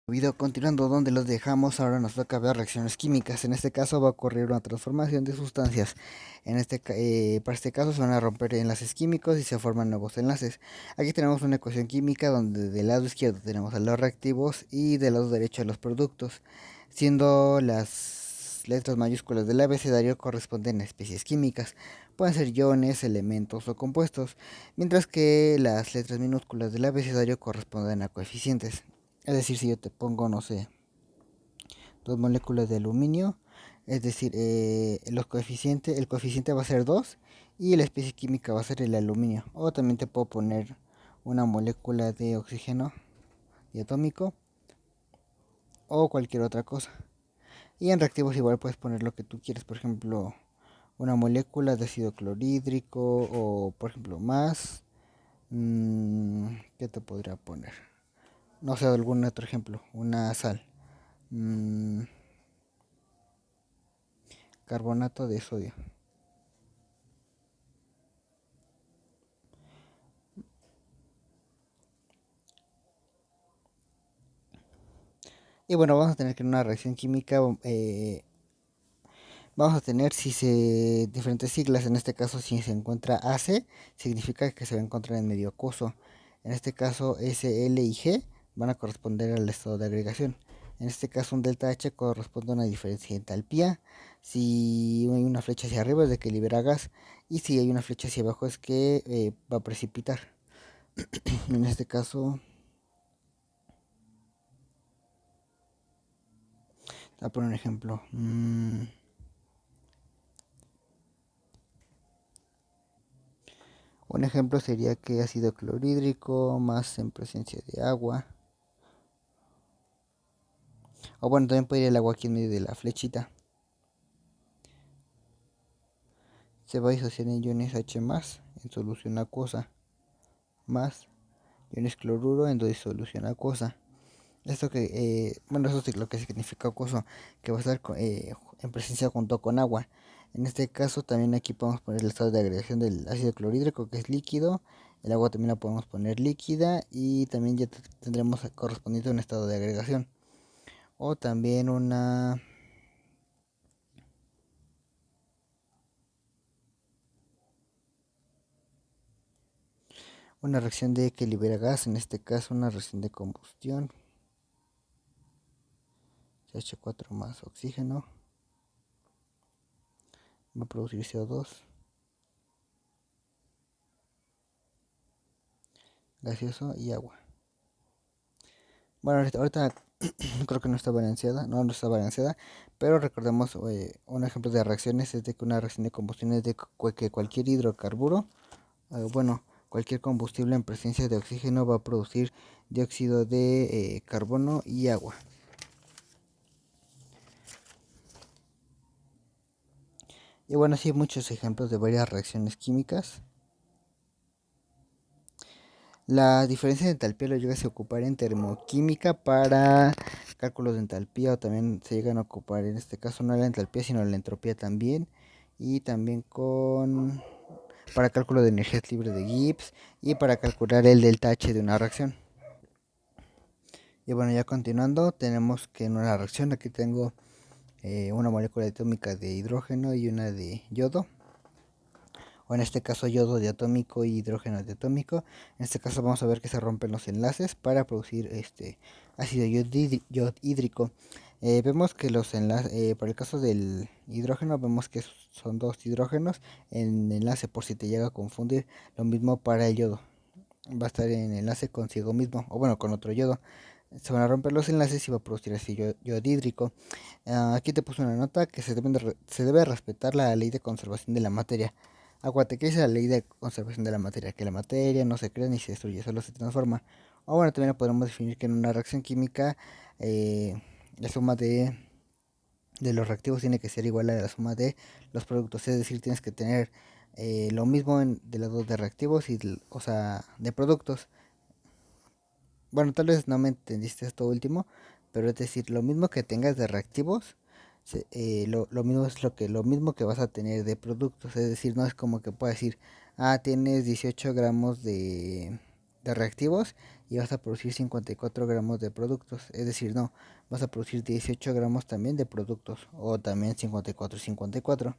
Video continuando donde los dejamos, ahora nos toca ver reacciones químicas. En este caso va a ocurrir una transformación de sustancias. Para este caso se van a romper enlaces químicos y se forman nuevos enlaces. Aquí tenemos una ecuación química donde del lado izquierdo tenemos a los reactivos y del lado derecho a los productos, siendo las letras mayúsculas del abecedario corresponden a especies químicas. Pueden ser iones, elementos o compuestos, mientras que las letras minúsculas del abecedario corresponden a coeficientes. Es decir, si yo te pongo, no sé, dos moléculas de aluminio, es decir, el coeficiente va a ser 2 y la especie química va a ser el aluminio. O también te puedo poner una molécula de oxígeno diatómico o cualquier otra cosa. Y en reactivos igual puedes poner lo que tú quieres, por ejemplo, una molécula de ácido clorhídrico o, por ejemplo, más. ¿Qué te podría poner? No sé, algún otro ejemplo, una sal. Mm, Carbonato de sodio. Y bueno, vamos a tener que en una reacción química vamos a tener diferentes siglas. En este caso, si se encuentra AC, significa que se va a encontrar en medio acuoso. En este caso, S, L y G van a corresponder al estado de agregación. En este caso, un delta H corresponde a una diferencia de entalpía. Si hay una flecha hacia arriba es de que libera gas. Y si hay una flecha hacia abajo es que va a precipitar. En este caso, voy a poner un ejemplo. Un ejemplo sería que ácido clorhídrico más en presencia de agua. O bueno, también puede ir el agua aquí en medio de la flechita. Se va a disociar en iones H más en solución acuosa. Más iones cloruro en disolución acuosa. Esto que, bueno, eso es lo que significa acuoso, que va a estar en presencia junto con agua. En este caso también aquí podemos poner el estado de agregación del ácido clorhídrico, que es líquido. El agua también la podemos poner líquida y también ya tendremos correspondiente a un estado de agregación. O también una reacción de que libera gas, en este caso una reacción de combustión. CH4 más oxígeno va a producir CO2 gaseoso y agua. Bueno, ahorita creo que no está balanceada, no está balanceada, pero recordemos un ejemplo de reacciones es de que una reacción de combustión es de que cualquier hidrocarburo, bueno, cualquier combustible en presencia de oxígeno va a producir dióxido de carbono y agua. Y bueno, sí hay muchos ejemplos de varias reacciones químicas. La diferencia de entalpía lo llegas a ocupar en termoquímica para cálculos de entalpía o también se llegan a ocupar en este caso no la entalpía sino la entropía también y también para cálculo de energías libres de Gibbs y para calcular el delta H de una reacción. Y bueno, ya continuando tenemos que en una reacción aquí tengo una molécula atómica de hidrógeno y una de yodo, o en este caso yodo diatómico y hidrógeno diatómico. En este caso vamos a ver que se rompen los enlaces para producir este ácido yodhídrico. Vemos que los enlaces, para el caso del hidrógeno, vemos que son dos hidrógenos en enlace por si te llega a confundir. Lo mismo para el yodo, va a estar en enlace consigo mismo, o bueno, con otro yodo. Se van a romper los enlaces y va a producir ácido yodhídrico. Aquí te puse una nota que se debe respetar la ley de conservación de la materia. Acuérdate que dice la ley de conservación de la materia, que la materia no se crea ni se destruye, solo se transforma. O bueno, también podemos definir que en una reacción química la suma de los reactivos tiene que ser igual a la suma de los productos. Es decir, tienes que tener lo mismo de los dos de reactivos y, o sea, de productos. Bueno, tal vez no me entendiste esto último, pero es decir, lo mismo que tengas de reactivos, lo mismo es lo mismo que vas a tener de productos. Es decir, no es como que puedas decir, tienes 18 gramos de reactivos y vas a producir 54 gramos de productos. Es decir, no, vas a producir 18 gramos también de productos, o también 54 y 54.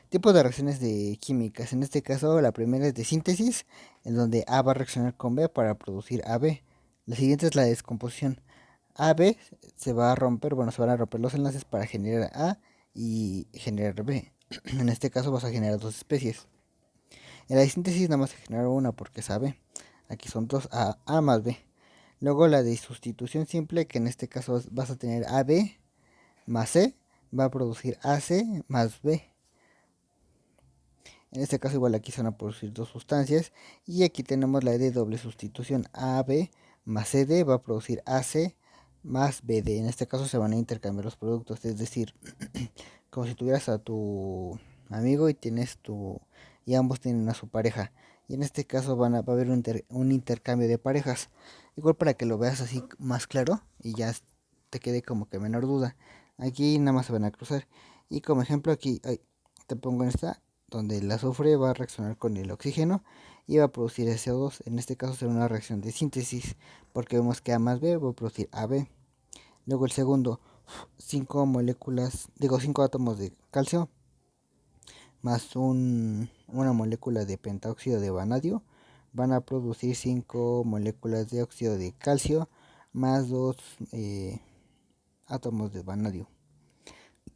Tipos de reacciones de químicas. En este caso, la primera es de síntesis, en donde A va a reaccionar con B para producir AB. La siguiente es la descomposición. AB se va a romper, bueno, se van a romper los enlaces para generar A y generar B. En este caso vas a generar dos especies. En la síntesis nada más se genera una porque es AB. Aquí son dos A más B. Luego la de sustitución simple, que en este caso vas a tener AB más C, va a producir AC más B. En este caso igual aquí se van a producir dos sustancias. Y aquí tenemos la de doble sustitución. AB más CD va a producir AC más BD. En este caso se van a intercambiar los productos. Es decir, como si tuvieras a tu amigo y tienes y ambos tienen a su pareja. Y en este caso va a haber un intercambio de parejas. Igual para que lo veas así más claro y ya te quede como que menor duda. Aquí nada más se van a cruzar. Y como ejemplo aquí te pongo en esta donde el azufre va a reaccionar con el oxígeno y va a producir SO2. En este caso será una reacción de síntesis porque vemos que A más B va a producir AB. Luego el segundo, 5 átomos de calcio más una molécula de pentóxido de vanadio van a producir 5 moléculas de óxido de calcio más 2 átomos de vanadio.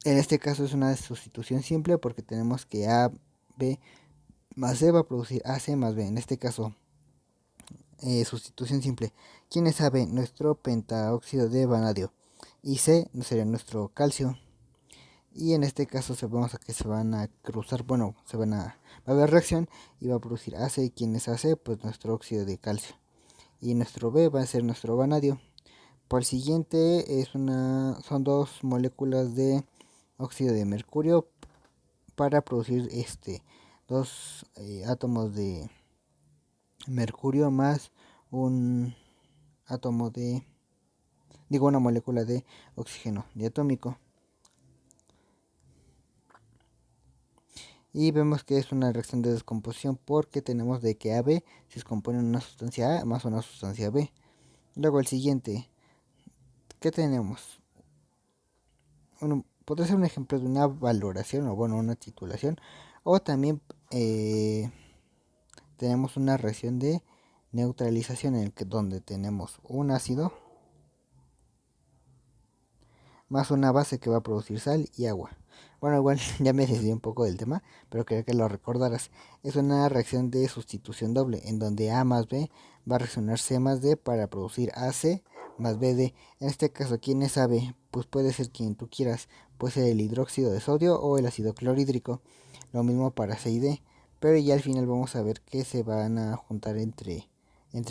En este caso es una sustitución simple porque tenemos que A, B más C va a producir AC más B. En este caso, sustitución simple. ¿Quién es AB? Nuestro pentaóxido de vanadio. Y C sería nuestro calcio. Y en este caso sabemos que se van a cruzar, bueno, va a haber reacción y va a producir AC. ¿Y quién es AC? Pues nuestro óxido de calcio. Y nuestro B va a ser nuestro vanadio. Por el siguiente son dos moléculas de óxido de mercurio para producir dos átomos de mercurio más un átomo una molécula de oxígeno diatómico. Y vemos que es una reacción de descomposición porque tenemos de que AB se descompone en una sustancia A más una sustancia B. Luego el siguiente, ¿qué tenemos? Bueno, podría ser un ejemplo de una valoración o bueno, una titulación. O también tenemos una reacción de neutralización donde tenemos un ácido más una base que va a producir sal y agua. Bueno, igual ya me desvié un poco del tema, pero quería que lo recordaras. Es una reacción de sustitución doble, en donde A más B va a reaccionar C más D para producir AC más BD. En este caso, ¿quién es AB? Pues puede ser quien tú quieras. Puede ser el hidróxido de sodio o el ácido clorhídrico. Lo mismo para C y D. Pero ya al final vamos a ver que se van a juntar entre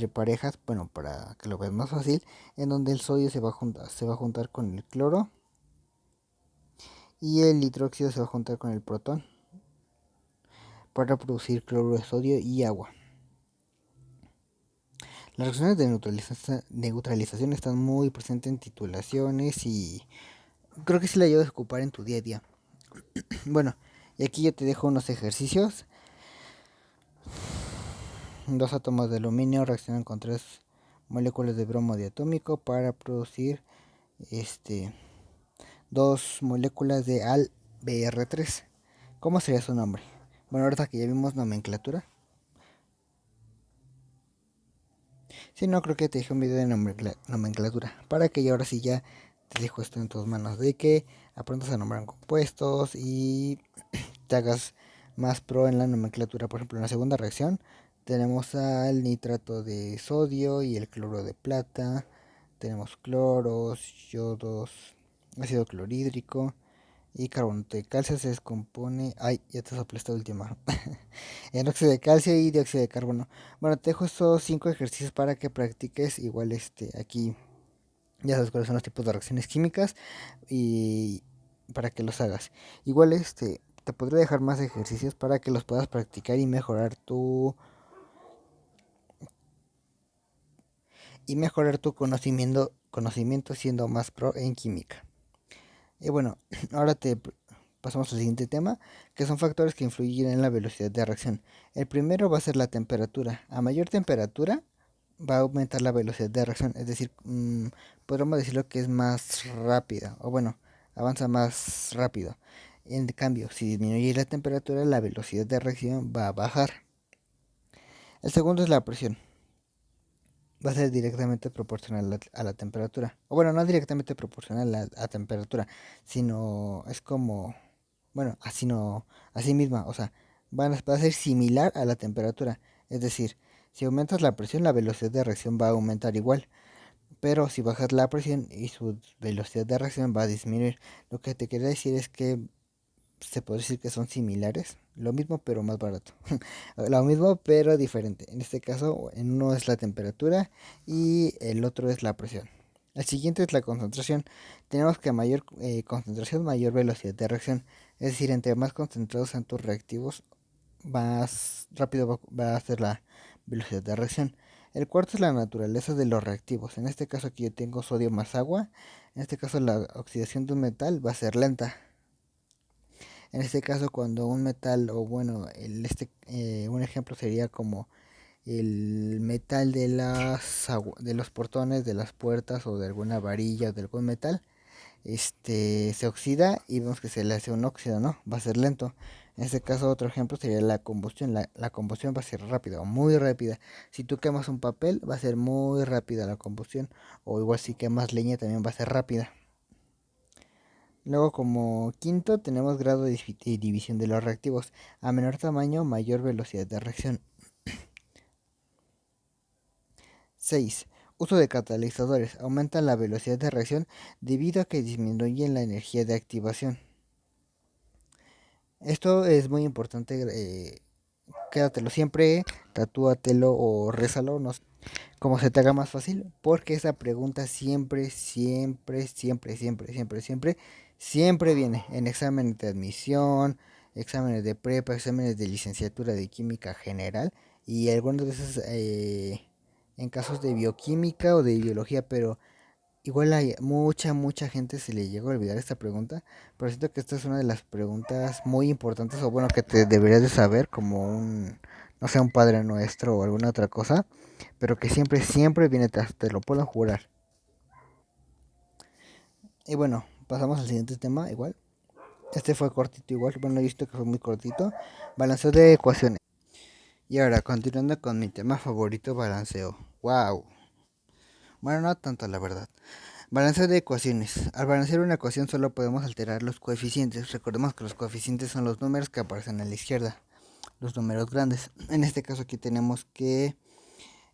parejas, bueno, para que lo veas más fácil, en donde el sodio se va a juntar con el cloro y el hidróxido se va a juntar con el protón para producir cloruro de sodio y agua. Las reacciones de neutralización están muy presentes en titulaciones y creo que sí la llevas a ocupar en tu día a día. Bueno, y aquí yo te dejo unos ejercicios. Dos átomos de aluminio reaccionan con tres moléculas de bromo diatómico para producir dos moléculas de AlBr3. ¿Cómo sería su nombre? Bueno, ahorita que ya vimos nomenclatura. Si no, creo que te dejé un video de nomenclatura. Para que yo ahora sí ya te dejo esto en tus manos. De que aprendas a nombrar compuestos y te hagas más pro en la nomenclatura. Por ejemplo, en la segunda reacción tenemos al nitrato de sodio y el cloro de plata. Tenemos cloros, yodos, ácido clorhídrico y carbonato de calcio se descompone. Ay, ya te soplé esta última. En óxido de calcio y dióxido de carbono. Bueno, te dejo estos 5 ejercicios para que practiques. Igual aquí ya sabes cuáles son los tipos de reacciones químicas y para que los hagas. Igual te podré dejar más ejercicios para que los puedas practicar y mejorar tu conocimiento siendo más pro en química. Y bueno, ahora pasamos al siguiente tema, que son factores que influyen en la velocidad de reacción. El primero va a ser la temperatura. A mayor temperatura, va a aumentar la velocidad de reacción, es decir, podríamos decirlo que es más rápida, o bueno, avanza más rápido. En cambio, si disminuye la temperatura, la velocidad de reacción va a bajar. El segundo es la presión. Va a ser directamente proporcional a la temperatura. O bueno, no directamente proporcional a temperatura, sino es como, bueno, así no, así misma, o sea, va a ser similar a la temperatura. Es decir, si aumentas la presión, la velocidad de reacción va a aumentar igual. Pero si bajas la presión y su velocidad de reacción va a disminuir. Lo que te quería decir es que se puede decir que son similares. Lo mismo pero más barato. Lo mismo pero diferente. En este caso, en uno es la temperatura y el otro es la presión. El siguiente es la concentración. Tenemos que a mayor concentración, mayor velocidad de reacción. Es decir, entre más concentrados sean tus reactivos, más rápido va a ser la velocidad de reacción. El cuarto es la naturaleza de los reactivos. En este caso aquí yo tengo sodio más agua. En este caso la oxidación de un metal va a ser lenta. En este caso cuando un metal, o bueno, un ejemplo sería como el metal de los portones, de las puertas o de alguna varilla o de algún metal, se oxida y vemos que se le hace un óxido, ¿no? Va a ser lento. En este caso, otro ejemplo sería la combustión. La combustión va a ser rápida o muy rápida. Si tú quemas un papel, va a ser muy rápida la combustión. O igual si quemas leña, también va a ser rápida. Luego, como quinto, tenemos grado de división de los reactivos. A menor tamaño, mayor velocidad de reacción. 6. Uso de catalizadores. Aumenta la velocidad de reacción debido a que disminuyen la energía de activación. Esto es muy importante, quédatelo siempre, tatúatelo o rézalo, no sé, como se te haga más fácil, porque esa pregunta siempre viene en exámenes de admisión, exámenes de prepa, exámenes de licenciatura de química general y algunas veces en casos de bioquímica o de biología, pero igual hay mucha gente se le llegó a olvidar esta pregunta, pero siento que esta es una de las preguntas muy importantes o bueno que te deberías de saber como no sé, un Padre Nuestro o alguna otra cosa, pero que siempre viene atrás, te lo puedo jurar. Y bueno, pasamos al siguiente tema igual. Este fue cortito igual, bueno, he visto que fue muy cortito. Balanceo de ecuaciones. Y ahora, continuando con mi tema favorito, balanceo. Wow. Bueno, no tanto la verdad. Balanceo de ecuaciones. Al balancear una ecuación solo podemos alterar los coeficientes. Recordemos que los coeficientes son los números que aparecen a la izquierda, los números grandes. En este caso aquí tenemos que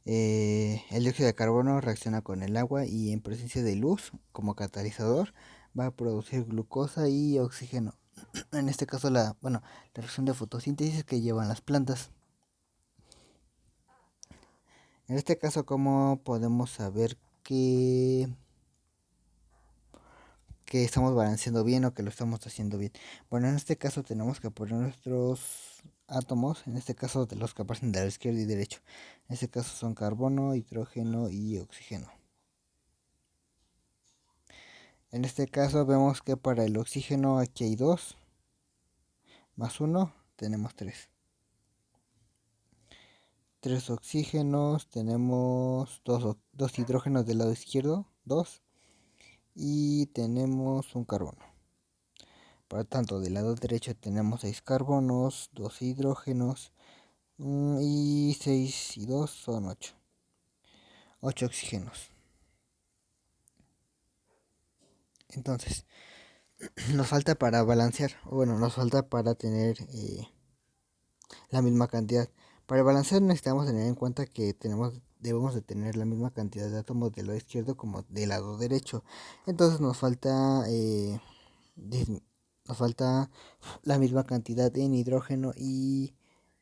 el dióxido de carbono reacciona con el agua y en presencia de luz como catalizador va a producir glucosa y oxígeno. En este caso la reacción de fotosíntesis que llevan las plantas. En este caso, ¿cómo podemos saber que estamos balanceando bien o que lo estamos haciendo bien? Bueno, en este caso tenemos que poner nuestros átomos, en este caso de los que aparecen de la izquierda y derecho. En este caso son carbono, hidrógeno y oxígeno. En este caso vemos que para el oxígeno aquí hay 2 más uno tenemos 3. 3 oxígenos, tenemos 2 hidrógenos del lado izquierdo, 2 y tenemos un carbono. Por lo tanto, del lado derecho tenemos 6 carbonos, 2 hidrógenos y 6 y 2 son 8. 8 oxígenos. Entonces, nos falta para balancear, o bueno, nos falta para tener la misma cantidad. Para balancear necesitamos tener en cuenta que debemos de tener la misma cantidad de átomos del lado izquierdo como del lado derecho. Entonces nos falta la misma cantidad en hidrógeno y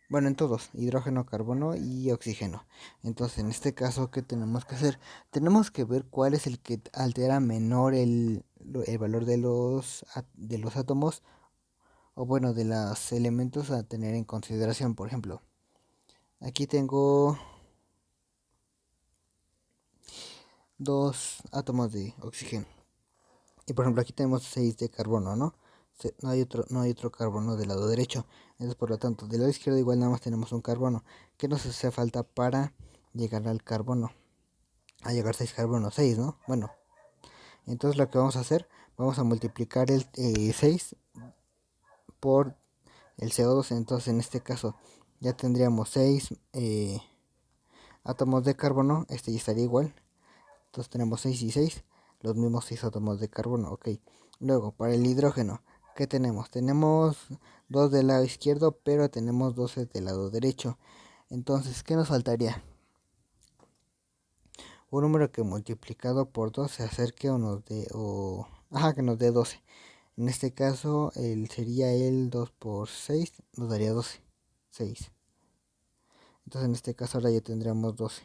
bueno, en todos, hidrógeno, carbono y oxígeno. Entonces, en este caso, ¿qué tenemos que hacer? Tenemos que ver cuál es el que altera menor el valor de los átomos o bueno, de los elementos a tener en consideración. Por ejemplo, aquí tengo 2 átomos de oxígeno. Y por ejemplo, aquí tenemos 6 de carbono, ¿no? No hay otro carbono del lado derecho. Entonces, por lo tanto, del lado izquierdo igual nada más tenemos un carbono. ¿Qué nos hace falta para llegar al carbono. A llegar 6 carbono, 6, ¿no? Bueno, entonces lo que vamos a hacer, vamos a multiplicar el 6 por el CO2. Entonces en este caso ya tendríamos 6 átomos de carbono. Este ya estaría igual. Entonces tenemos 6 y 6, los mismos 6 átomos de carbono, ok. Luego, para el hidrógeno, ¿qué tenemos? Tenemos 2 del lado izquierdo, pero tenemos 12 del lado derecho. Entonces, ¿qué nos faltaría? Un número que multiplicado por 2 se acerque o nos dé, que nos dé 12. En este caso, sería el 2 por 6, nos daría 12. 6. Entonces, en este caso, ahora ya tendríamos 12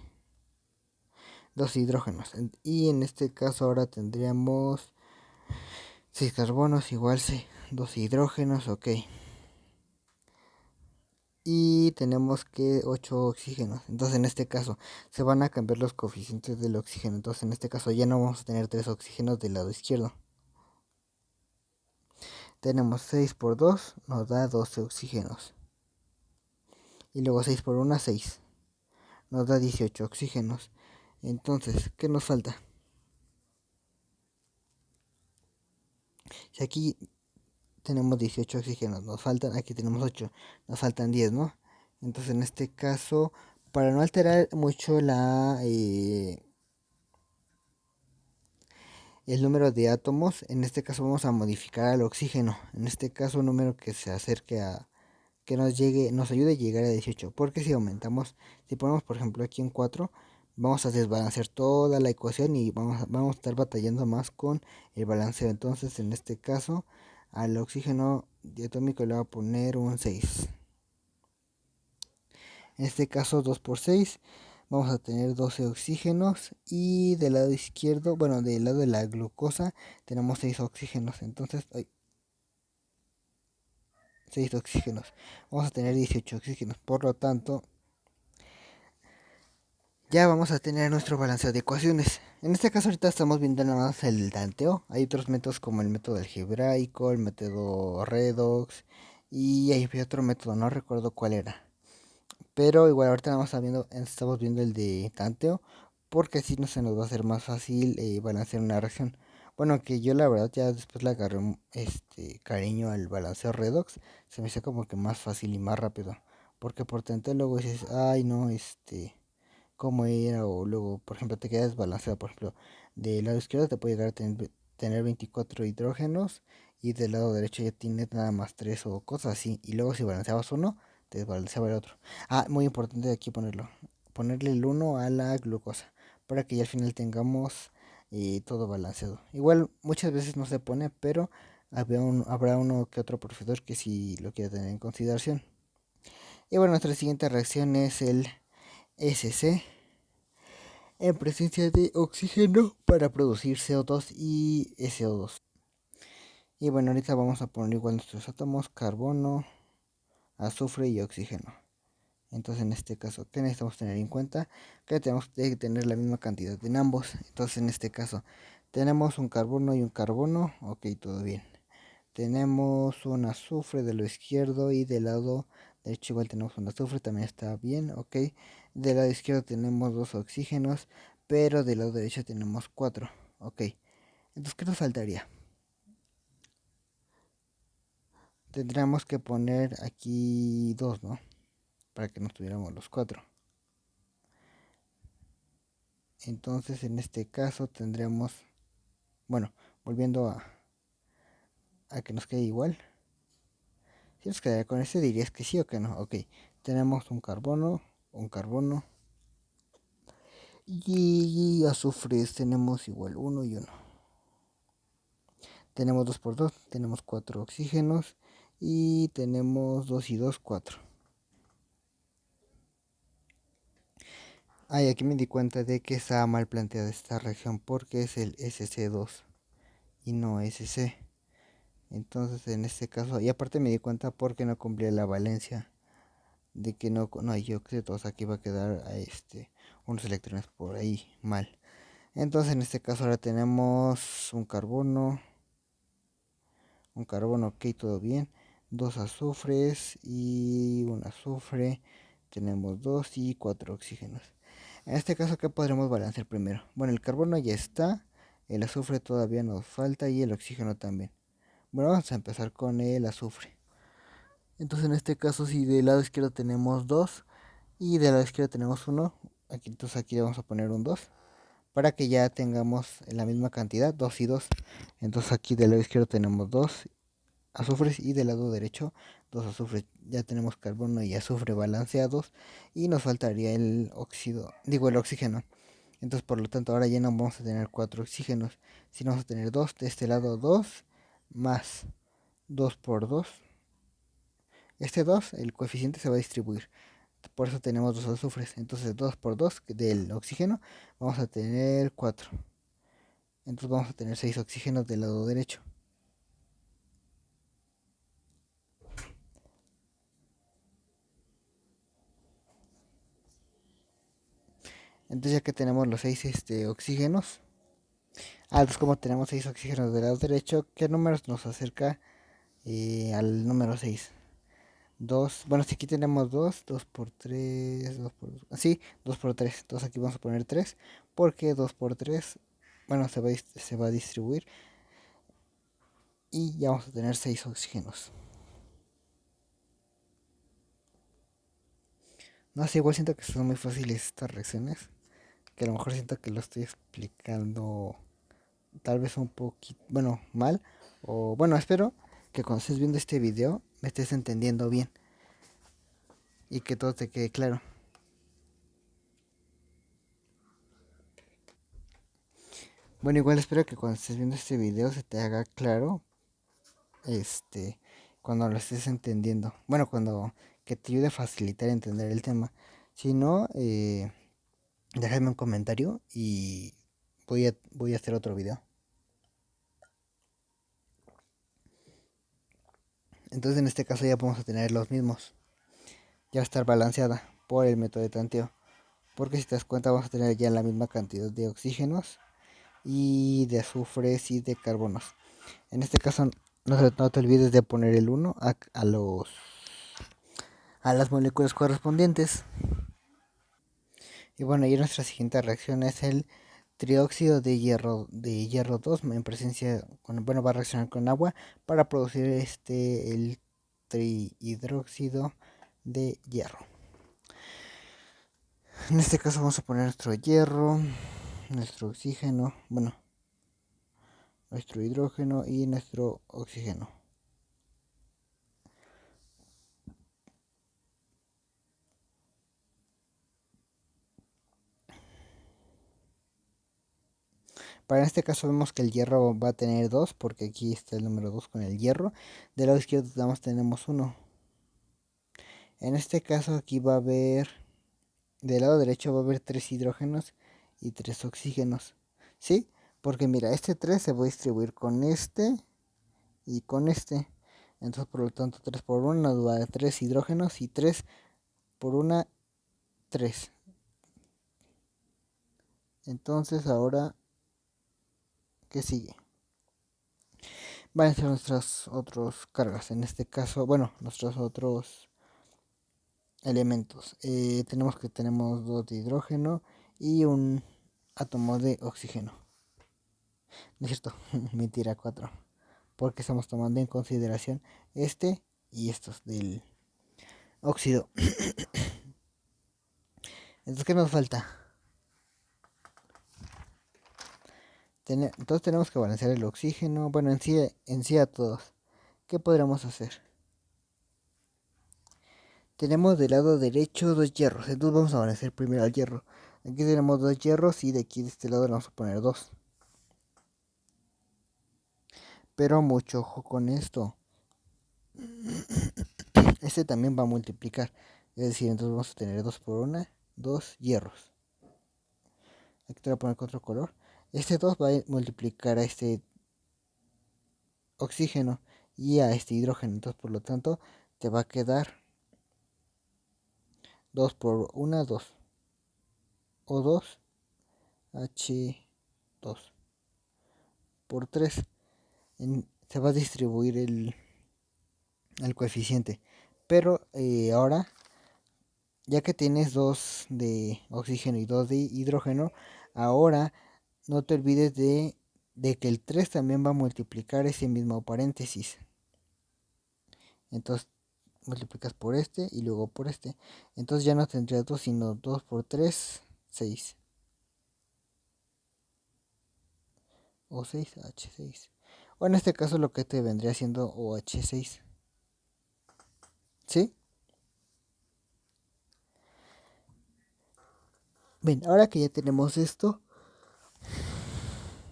hidrógenos. Y en este caso, ahora tendríamos 6 carbonos igual 12 hidrógenos, ok. Y tenemos que 8 oxígenos. Entonces en este caso se van a cambiar los coeficientes del oxígeno. Entonces en este caso ya no vamos a tener 3 oxígenos del lado izquierdo. Tenemos 6 por 2 nos da 12 oxígenos. Y luego 6 por 1, 6. Nos da 18 oxígenos. Entonces, ¿qué nos falta? Si aquí tenemos 18 oxígenos, nos faltan, aquí tenemos 8, nos faltan 10, ¿no? Entonces en este caso, para no alterar mucho el número de átomos, en este caso vamos a modificar al oxígeno. En este caso un número que se acerque a, que nos ayude a llegar a 18. Porque si aumentamos, si ponemos por ejemplo aquí en 4, vamos a desbalancear toda la ecuación y vamos a estar batallando más con el balanceo. Entonces en este caso al oxígeno diatómico le voy a poner un 6. En este caso 2 por 6 vamos a tener 12 oxígenos y del lado izquierdo, bueno, del lado de la glucosa tenemos 6 oxígenos. Entonces, 6 oxígenos. Vamos a tener 18 oxígenos. Por lo tanto, ya vamos a tener nuestro balanceo de ecuaciones. En este caso ahorita estamos viendo nada más el tanteo. Hay otros métodos como el método algebraico, el método redox y hay otro método, no recuerdo cuál era. Pero igual ahorita estamos viendo el de tanteo porque así no se nos va a hacer más fácil balancear una reacción. Bueno, que yo la verdad ya después le agarré cariño al balanceo redox, se me hizo como que más fácil y más rápido. Porque por tanteo luego dices, ay no, cómo era, o luego, por ejemplo, te quedas desbalanceado. Por ejemplo, del lado izquierdo te puede llegar a tener 24 hidrógenos y del lado derecho ya tienes nada más 3 o cosas así. Y luego si balanceabas uno, te desbalanceaba el otro. Ah, muy importante aquí ponerle el uno a la glucosa para que ya al final tengamos todo balanceado. Igual muchas veces no se pone, pero habrá uno que otro profesor que sí lo quiera tener en consideración. Y bueno, nuestra siguiente reacción es el SC en presencia de oxígeno para producir CO2 y SO2. Y bueno, ahorita vamos a poner igual nuestros átomos: carbono, azufre y oxígeno. Entonces en este caso, ¿qué necesitamos tener en cuenta? Que tenemos que tener la misma cantidad en ambos. Entonces en este caso tenemos un carbono y un carbono, ok, todo bien. Tenemos un azufre de lo izquierdo y del lado derecho igual tenemos un azufre, también está bien, ok. Del lado izquierdo tenemos dos oxígenos, pero del lado derecho tenemos cuatro, ok. Entonces, ¿qué nos faltaría? Tendríamos que poner aquí dos, ¿no? Para que nos tuviéramos los cuatro. Entonces, en este caso tendremos, bueno, volviendo a que nos quede igual. Si nos quedaría con este, dirías que sí o que no. Ok, tenemos un carbono y azufres tenemos igual uno y uno. Tenemos 2 por 2, tenemos 4 oxígenos y tenemos 2 y 2, 4. Ay, aquí me di cuenta de que estaba mal planteada esta reacción porque es el SC2 y no SC. Entonces en este caso, y aparte me di cuenta porque no cumplía la valencia de que no hay óxidos, aquí va a quedar unos electrones por ahí mal. Entonces en este caso ahora tenemos un carbono, ok, todo bien, dos azufres y un azufre, tenemos dos y cuatro oxígenos. En este caso, ¿qué podremos balancear primero? Bueno, el carbono ya está, el azufre todavía nos falta y el oxígeno también. Bueno, vamos a empezar con el azufre. Entonces, en este caso, si del lado izquierdo tenemos 2 y del lado izquierdo tenemos 1, entonces aquí le vamos a poner un 2 para que ya tengamos la misma cantidad, 2 y 2. Entonces aquí del lado izquierdo tenemos 2 azufres y del lado derecho 2 azufres. Ya tenemos carbono y azufre balanceados y nos faltaría el óxido, digo el oxígeno. Entonces por lo tanto ahora ya no vamos a tener 4 oxígenos, sino vamos a tener 2 de este lado, 2 más 2 por 2. Este 2 el coeficiente se va a distribuir. Por eso tenemos 2 azufres. Entonces 2 por 2 del oxígeno vamos a tener 4. Entonces vamos a tener 6 oxígenos del lado derecho. Entonces ya que tenemos los 6 oxígenos, pues como tenemos 6 oxígenos del lado derecho, ¿qué números nos acerca al número 6? 2, bueno, si aquí tenemos 2, 2 por 3, 2 por... Sí, 2 por 3. Entonces aquí vamos a poner 3, porque 2 por 3, bueno, se va a distribuir y ya vamos a tener 6 oxígenos. No sé, igual siento que son muy fáciles estas reacciones, que a lo mejor siento que lo estoy explicando tal vez un poquito, bueno, mal, o bueno, espero que cuando estés viendo este video me estés entendiendo bien y que todo te quede claro. Bueno, igual espero que cuando estés viendo este video se te haga claro, este, cuando lo estés entendiendo. Bueno, cuando que te ayude a facilitar entender el tema. Si no, déjame un comentario y voy a hacer otro video. Entonces en este caso ya vamos a tener los mismos. Ya va a estar balanceada por el método de tanteo. Porque si te das cuenta vamos a tener ya la misma cantidad de oxígenos y de azufres y de carbonos. En este caso no te olvides de poner el 1 a las moléculas correspondientes. Y bueno, y nuestra siguiente reacción es el trióxido de hierro 2 en presencia, bueno, va a reaccionar con agua para producir el trihidróxido de hierro. En este caso vamos a poner nuestro hierro, nuestro oxígeno, bueno, nuestro hidrógeno y nuestro oxígeno. Para este caso vemos que el hierro va a tener 2 porque aquí está el número 2 con el hierro. Del lado izquierdo tenemos 1. En este caso aquí va a haber, del lado derecho va a haber 3 hidrógenos y 3 oxígenos. ¿Sí? Porque mira, este 3 se va a distribuir con este y con este. Entonces por lo tanto 3 por 1 nos va a dar 3 hidrógenos y 3 por 1, 3. Entonces ahora, ¿qué sigue? Van a ser nuestras otras cargas. En este caso, bueno, nuestros otros elementos. Tenemos 2 de hidrógeno y un átomo de oxígeno. No es cierto, mentira, 4. Porque estamos tomando en consideración este y estos del óxido. Entonces, ¿qué nos falta? Entonces tenemos que balancear el oxígeno. Bueno, en sí a todos. ¿Qué podríamos hacer? Tenemos del lado derecho 2 hierros. Entonces vamos a balancear primero al hierro. Aquí tenemos 2 hierros y de aquí de este lado le vamos a poner 2. Pero mucho ojo con esto. Este también va a multiplicar. Es decir, entonces vamos a tener 2 por 1, 2 hierros. Aquí te voy a poner con otro color. Este 2 va a multiplicar a este oxígeno y a este hidrógeno. Entonces, por lo tanto, te va a quedar 2 por 1, 2. O 2 H2 por 3. Se va a distribuir el coeficiente. Pero ahora ya que tienes 2 de oxígeno y 2 de hidrógeno, ahora no te olvides de que el 3 también va a multiplicar ese mismo paréntesis. Entonces multiplicas por este y luego por este. Entonces ya no tendrías 2 sino 2 por 3 6. O 6 H6. O en este caso lo que te vendría siendo OH6. ¿Sí? Bien, ahora que ya tenemos esto,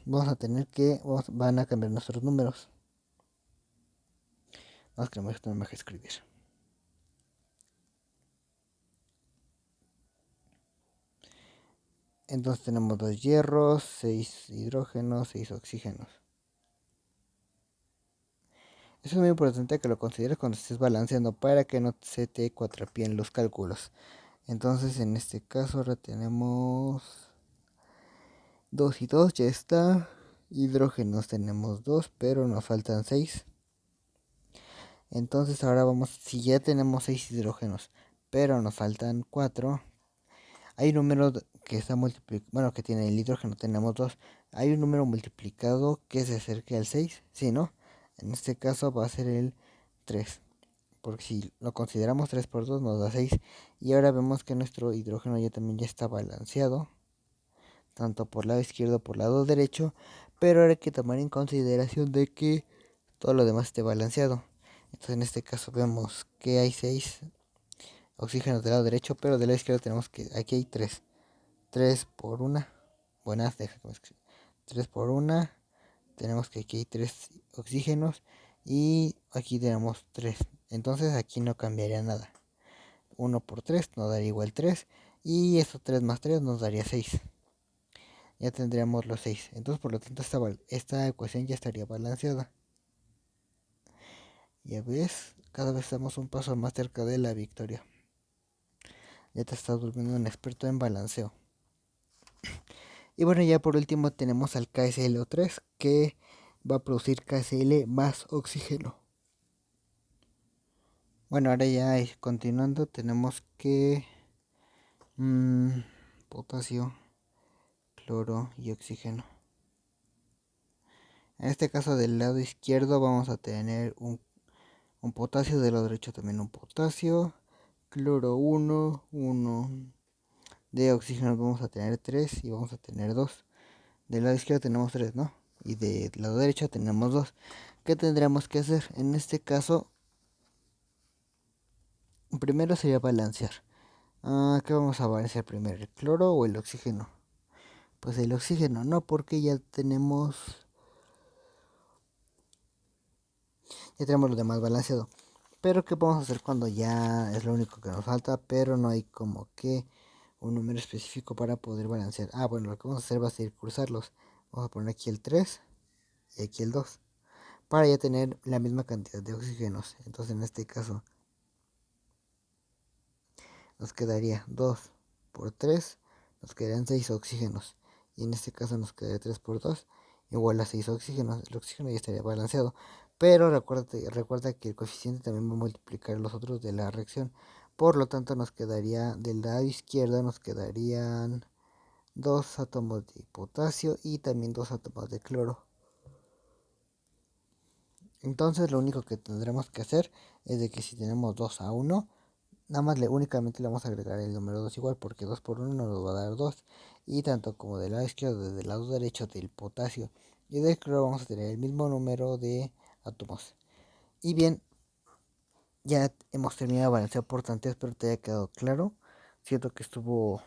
vamos a tener que, van a cambiar nuestros números. Vamos a cambiar esto, no me deja escribir. Entonces tenemos 2 hierros, 6 hidrógenos, 6 oxígenos. Eso es muy importante que lo consideres cuando estés balanceando para que no se te cuatrapeen los cálculos. Entonces en este caso ahora tenemos 2 y 2, ya está. Hidrógenos tenemos 2, pero nos faltan 6. Entonces ahora vamos, si ya tenemos 6 hidrógenos, pero nos faltan 4. Hay un número que está multiplicado, bueno, que tiene el hidrógeno, tenemos 2. Hay un número multiplicado que se acerque al 6, ¿sí, no? En este caso va a ser el 3, porque si lo consideramos 3 por 2 nos da 6. Y ahora vemos que nuestro hidrógeno ya también ya está balanceado, tanto por lado izquierdo por lado derecho, pero ahora hay que tomar en consideración de que todo lo demás esté balanceado. Entonces en este caso vemos que hay 6 oxígenos del lado derecho, pero del lado izquierdo tenemos que aquí hay 3. 3 por 1. Buenas, déjame escribir. 3 por 1. Tenemos que aquí hay 3 oxígenos y aquí tenemos 3. Entonces aquí no cambiaría nada. 1 por 3 nos daría igual 3 y esos 3 más 3 nos daría 6. Ya tendríamos los 6. Entonces por lo tanto esta ecuación ya estaría balanceada. Ya ves, cada vez estamos un paso más cerca de la victoria. Ya te estás volviendo un experto en balanceo. Y bueno, ya por último tenemos al KSLO3 que va a producir KSL más oxígeno. Bueno, ahora ya continuando tenemos que potasio, cloro y oxígeno. En este caso del lado izquierdo vamos a tener un potasio, del lado derecho también un potasio, cloro 1, 1. De oxígeno vamos a tener 3 y vamos a tener 2. Del lado izquierdo tenemos 3, ¿no? Y del lado derecho tenemos 2. ¿Qué tendríamos que hacer? En este caso, primero sería balancear. ¿Qué vamos a balancear primero? ¿El cloro o el oxígeno? Pues el oxígeno, no, porque ya tenemos lo demás balanceado. Pero ¿qué podemos hacer cuando ya es lo único que nos falta? Pero no hay como que un número específico para poder balancear. Bueno, lo que vamos a hacer va a ser cruzarlos. Vamos a poner aquí el 3 y aquí el 2. Para ya tener la misma cantidad de oxígenos. Entonces en este caso nos quedaría 2 por 3, nos quedarían 6 oxígenos. Y en este caso nos quedaría 3 por 2, igual a 6 oxígenos. El oxígeno ya estaría balanceado. Pero recuerda que el coeficiente también va a multiplicar los otros de la reacción. Por lo tanto nos quedaría del lado izquierdo, nos quedarían 2 átomos de potasio y también 2 átomos de cloro. Entonces lo único que tendremos que hacer es de que si tenemos 2 a 1, nada más únicamente le vamos a agregar el número 2 igual, porque 2 por 1 nos va a dar 2. Y tanto como del lado izquierdo, desde el lado derecho del potasio y del cloro vamos a tener el mismo número de átomos. Y bien, ya hemos terminado de balancear por tanto, espero te haya quedado claro. Siento que estuvo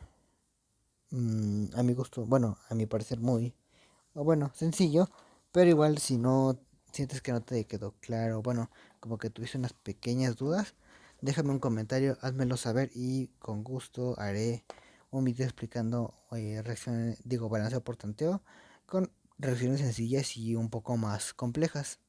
a mi gusto, bueno, a mi parecer muy, bueno, sencillo, pero igual si no sientes que no te quedó claro, bueno, como que tuviste unas pequeñas dudas, déjame un comentario, házmelo saber y con gusto haré un video explicando reacciones, digo, balanceo por tanteo con reacciones sencillas y un poco más complejas.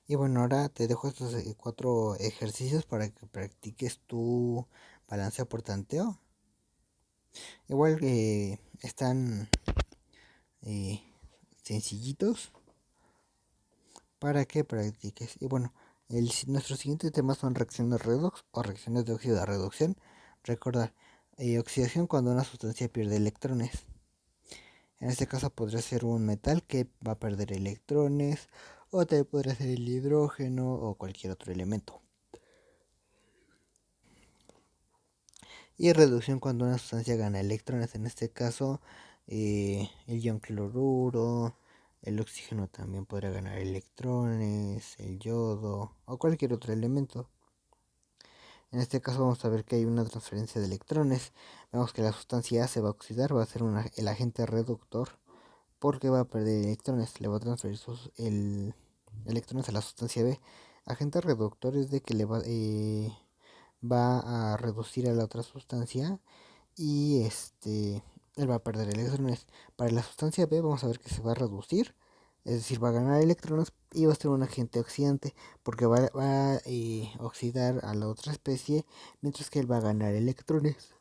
Y bueno, ahora te dejo estos 4 ejercicios para que practiques tu balanceo por tanteo. Igual que están eh, sencillitos para que practiques. Y bueno, Nuestro siguiente tema son reacciones redox o reacciones de óxido de reducción. Recordar, oxidación cuando una sustancia pierde electrones. En este caso podría ser un metal que va a perder electrones, o también podría ser el hidrógeno o cualquier otro elemento. Y reducción cuando una sustancia gana electrones. En este caso, el ion cloruro, el oxígeno también podría ganar electrones, el yodo o cualquier otro elemento. En este caso vamos a ver que hay una transferencia de electrones. Vemos que la sustancia A se va a oxidar, va a ser el agente reductor porque va a perder electrones. Le va a transferir electrones a la sustancia B. Agente reductor es de que va a reducir a la otra sustancia y él va a perder electrones. Para la sustancia B vamos a ver que se va a reducir, es decir, va a ganar electrones y va a ser un agente oxidante porque va a oxidar a la otra especie mientras que él va a ganar electrones.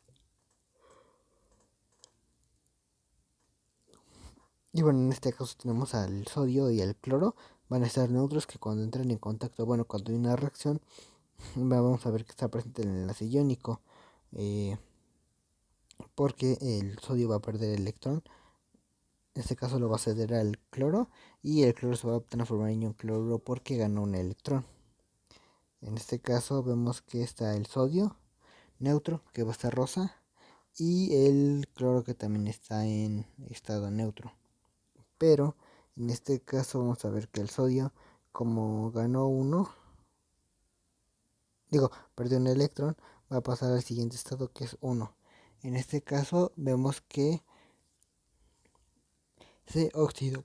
Y bueno, en este caso tenemos al sodio y al cloro, van a estar neutros que cuando entran en contacto, bueno, cuando hay una reacción, vamos a ver que está presente en el enlace iónico, porque el sodio va a perder electrón. En este caso lo va a ceder al cloro y el cloro se va a transformar en ion cloruro porque ganó un electrón. En este caso vemos que está el sodio neutro que va a estar rosa y el cloro que también está en estado neutro. Pero en este caso vamos a ver que el sodio, como ganó perdió un electrón, va a pasar al siguiente estado que es 1. En este caso vemos que se oxidó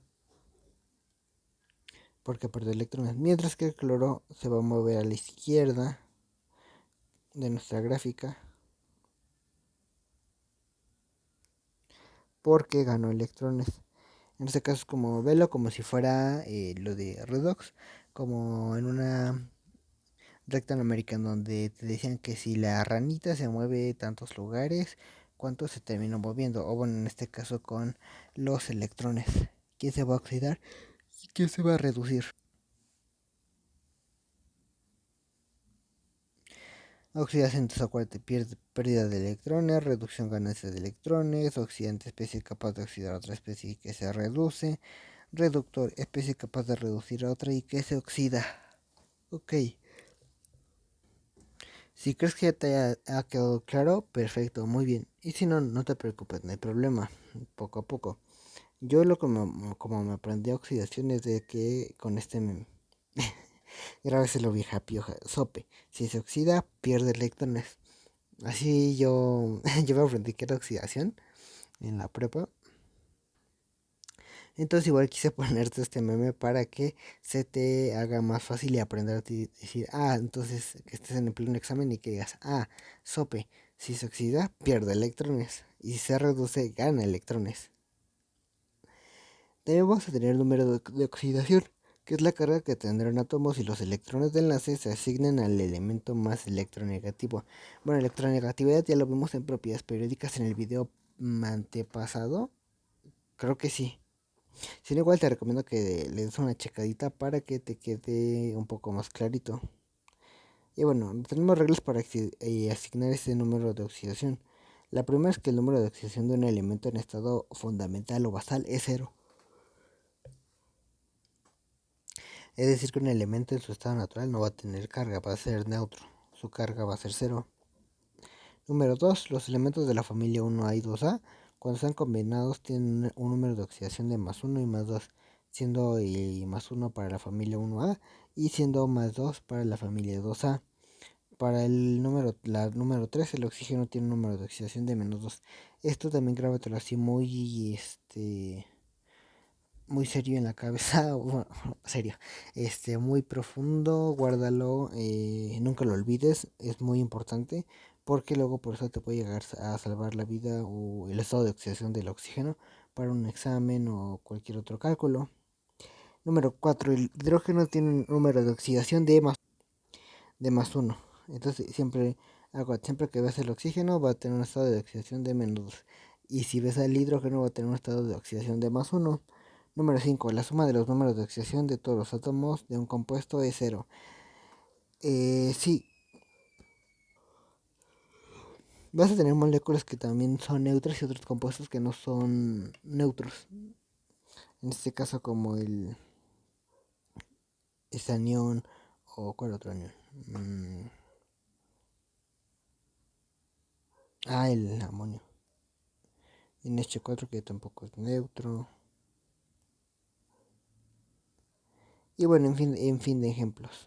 porque perdió electrones, mientras que el cloro se va a mover a la izquierda de nuestra gráfica porque ganó electrones. En este caso es como verlo como si fuera lo de redox, como en una recta numérica en donde te decían que si la ranita se mueve tantos lugares, cuánto se terminó moviendo, o bueno, en este caso con los electrones, quién se va a oxidar y quién se va a reducir. Oxidación, entonces acuérdate, pérdida de electrones, reducción, ganancia de electrones, oxidante, especie capaz de oxidar a otra especie y que se reduce, reductor, especie capaz de reducir a otra y que se oxida. Ok, si crees que ya te ha quedado claro, perfecto, muy bien. Y si no, no te preocupes, no hay problema, poco a poco. Yo como me aprendí oxidación es de que con este grábeselo vieja pioja, sope. Si se oxida, pierde electrones. Así yo me aprendí que era oxidación en la prepa. Entonces igual quise ponerte este meme para que se te haga más fácil y aprender a decir, entonces que estés en el pleno examen y que digas, sope, si se oxida, pierde electrones. Y si se reduce, gana electrones. También vamos a tener el número de oxidación, que es la carga que tendrán átomos y los electrones de enlace se asignan al elemento más electronegativo. Bueno, electronegatividad ya lo vimos en propiedades periódicas en el video antepasado. Creo que sí. Si no, igual te recomiendo que le des una checadita para que te quede un poco más clarito. Y bueno, tenemos reglas para asignar este número de oxidación. La primera es que el número de oxidación de un elemento en estado fundamental o basal es cero. Es decir, que un elemento en su estado natural no va a tener carga, va a ser neutro. Su carga va a ser cero. Número 2. Los elementos de la familia 1A y 2A, cuando están combinados, tienen un número de oxidación de más 1 y más 2, siendo más 1 para la familia 1A y siendo más 2 para la familia 2A. Para la número 3, el oxígeno tiene un número de oxidación de menos 2. Esto también grábatelo así muy serio en la cabeza, bueno, serio, muy profundo, guárdalo, nunca lo olvides, es muy importante porque luego por eso te puede llegar a salvar la vida o el estado de oxidación del oxígeno para un examen o cualquier otro cálculo. Número 4, el hidrógeno tiene un número de oxidación de más 1. Entonces siempre que ves el oxígeno va a tener un estado de oxidación de menos 2. Y si ves el hidrógeno va a tener un estado de oxidación de más 1. Número 5. La suma de los números de oxidación de todos los átomos de un compuesto es cero. Sí, vas a tener moléculas que también son neutras y otros compuestos que no son neutros. En este caso como el anión o cuál otro anión. El amonio. NH4 que tampoco es neutro. Y bueno, en fin de ejemplos.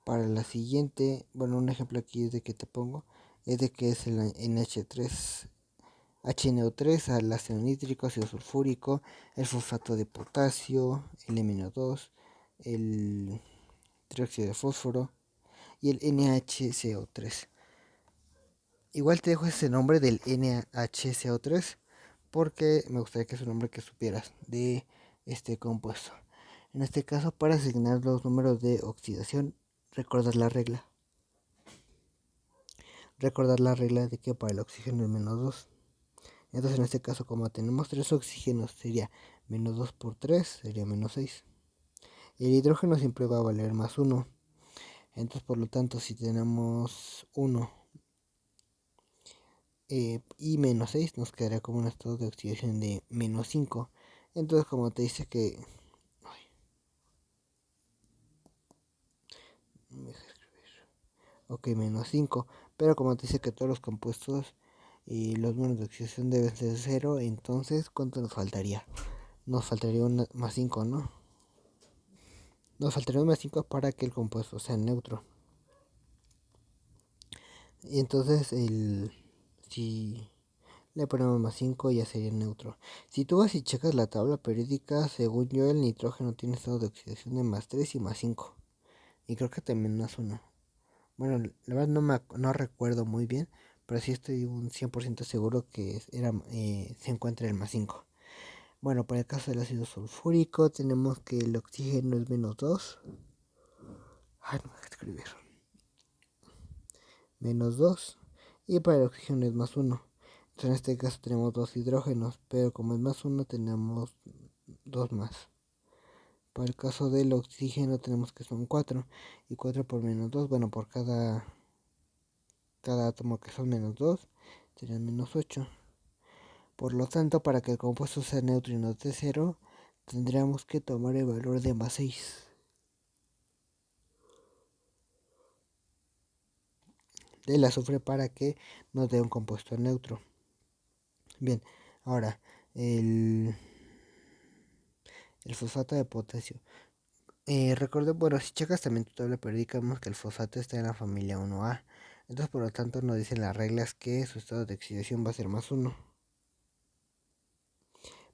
Para la siguiente, bueno, un ejemplo aquí es de que te pongo, es de que es el NH3, HNO3, al ácido nítrico, ácido sulfúrico, el fosfato de potasio, el MnO2, el trióxido de fósforo y el NHCO3. Igual te dejo ese nombre del NHCO3 porque me gustaría que es un nombre que supieras de este compuesto. En este caso, para asignar los números de oxidación, recordar la regla. Recordar la regla de que para el oxígeno es -2. Entonces, en este caso, como tenemos 3 oxígenos, sería -2 por 3, sería -6. El hidrógeno siempre va a valer +1. Entonces, por lo tanto, si tenemos 1 y -6, nos quedaría como un estado de oxidación de -5. Entonces, como te dice que... Ok, -5. Pero como te dice que todos los compuestos y los números de oxidación deben ser 0, entonces, ¿cuánto nos faltaría? Nos faltaría un +5, ¿no? Nos faltaría un +5 para que el compuesto sea neutro. Y entonces, si le ponemos +5 ya sería neutro. Si tú vas y checas la tabla periódica, según yo, el nitrógeno tiene estado de oxidación de +3 y +5. Y creo que también +1. Bueno, la verdad no recuerdo muy bien, pero sí estoy un 100% seguro que se encuentra el +5. Bueno, para el caso del ácido sulfúrico tenemos que el oxígeno es -2. No me deja escribir. -2. Y para el oxígeno es +1. Entonces en este caso tenemos 2 hidrógenos, pero como es +1 tenemos 2 más. Para el caso del oxígeno tenemos que son 4. Y 4 por -2, bueno, por cada átomo que son -2, serían -8. Por lo tanto, para que el compuesto sea neutro y no de 0, tendríamos que tomar el valor de +6 del azufre para que nos dé un compuesto neutro. Bien, ahora el fosfato de potasio. Recuerdo, bueno, si checas también tu tabla periódica, vemos que el fosfato está en la familia 1A. Entonces, por lo tanto, nos dicen las reglas que su estado de oxidación va a ser +1.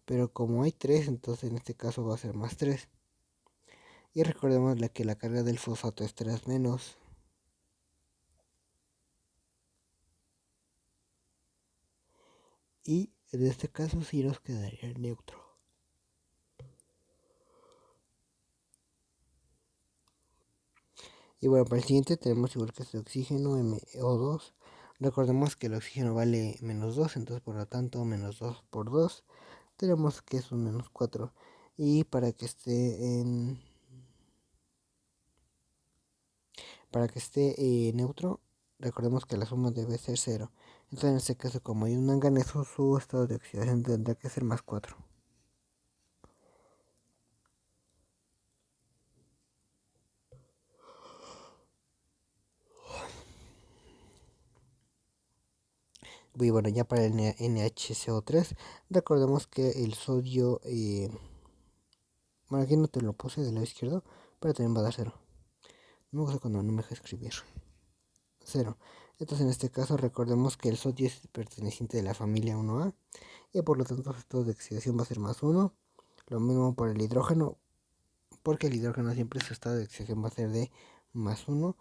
Pero como hay 3, entonces en este caso va a ser +3. Y recordemos que la carga del fosfato es 3 menos. Y en este caso sí nos quedaría neutro. Y bueno, para el siguiente tenemos igual que este oxígeno, MO2. Recordemos que el oxígeno vale -2, entonces por lo tanto -2 por 2 tenemos que es un -4. Y para que esté neutro, recordemos que la suma debe ser 0. Entonces en este caso, como hay un manganeso, su estado de oxidación tendrá que ser +4. Y bueno, ya para el NHCO3, recordemos que el sodio, bueno, aquí no te lo puse del lado izquierdo, pero también va a dar 0. Me gusta cuando no me deja escribir. 0. Entonces en este caso recordemos que el sodio es perteneciente de la familia 1A y por lo tanto su estado de oxidación va a ser +1. Lo mismo por el hidrógeno, porque el hidrógeno siempre su estado de oxidación va a ser de +1.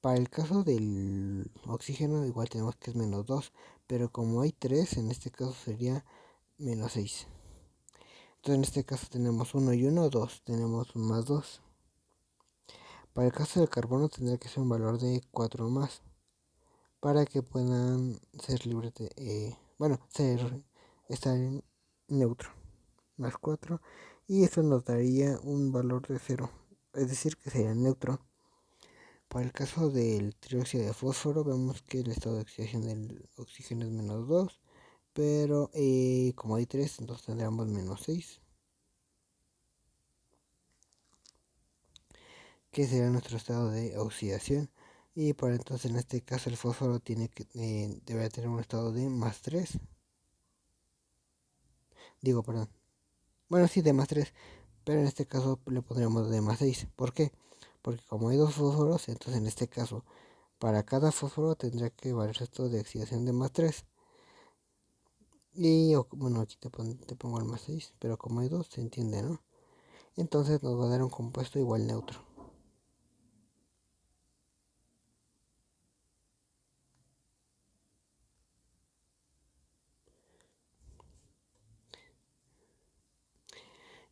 Para el caso del oxígeno igual tenemos que es -2, pero como hay 3, en este caso sería -6. Entonces en este caso tenemos 1 y 1, 2, tenemos un +2. Para el caso del carbono tendría que ser un valor de 4 más para que puedan ser libres de, estar en neutro, +4, y eso nos daría un valor de 0. es decir, que sería neutro. Para el caso del trióxido de fósforo, vemos que el estado de oxidación del oxígeno es -2, pero como hay 3, entonces tendríamos -6, que sería nuestro estado de oxidación. Y para entonces, en este caso, el fósforo debería tener un estado de +3. Digo, perdón. Bueno, sí, de +3, pero en este caso le pondríamos de +6. ¿Por qué? Porque como hay dos fósforos, entonces en este caso, para cada fósforo tendría que valer esto de oxidación de +3. Y bueno, aquí te pongo el +6, pero como hay dos, se entiende, ¿no? Entonces nos va a dar un compuesto igual neutro.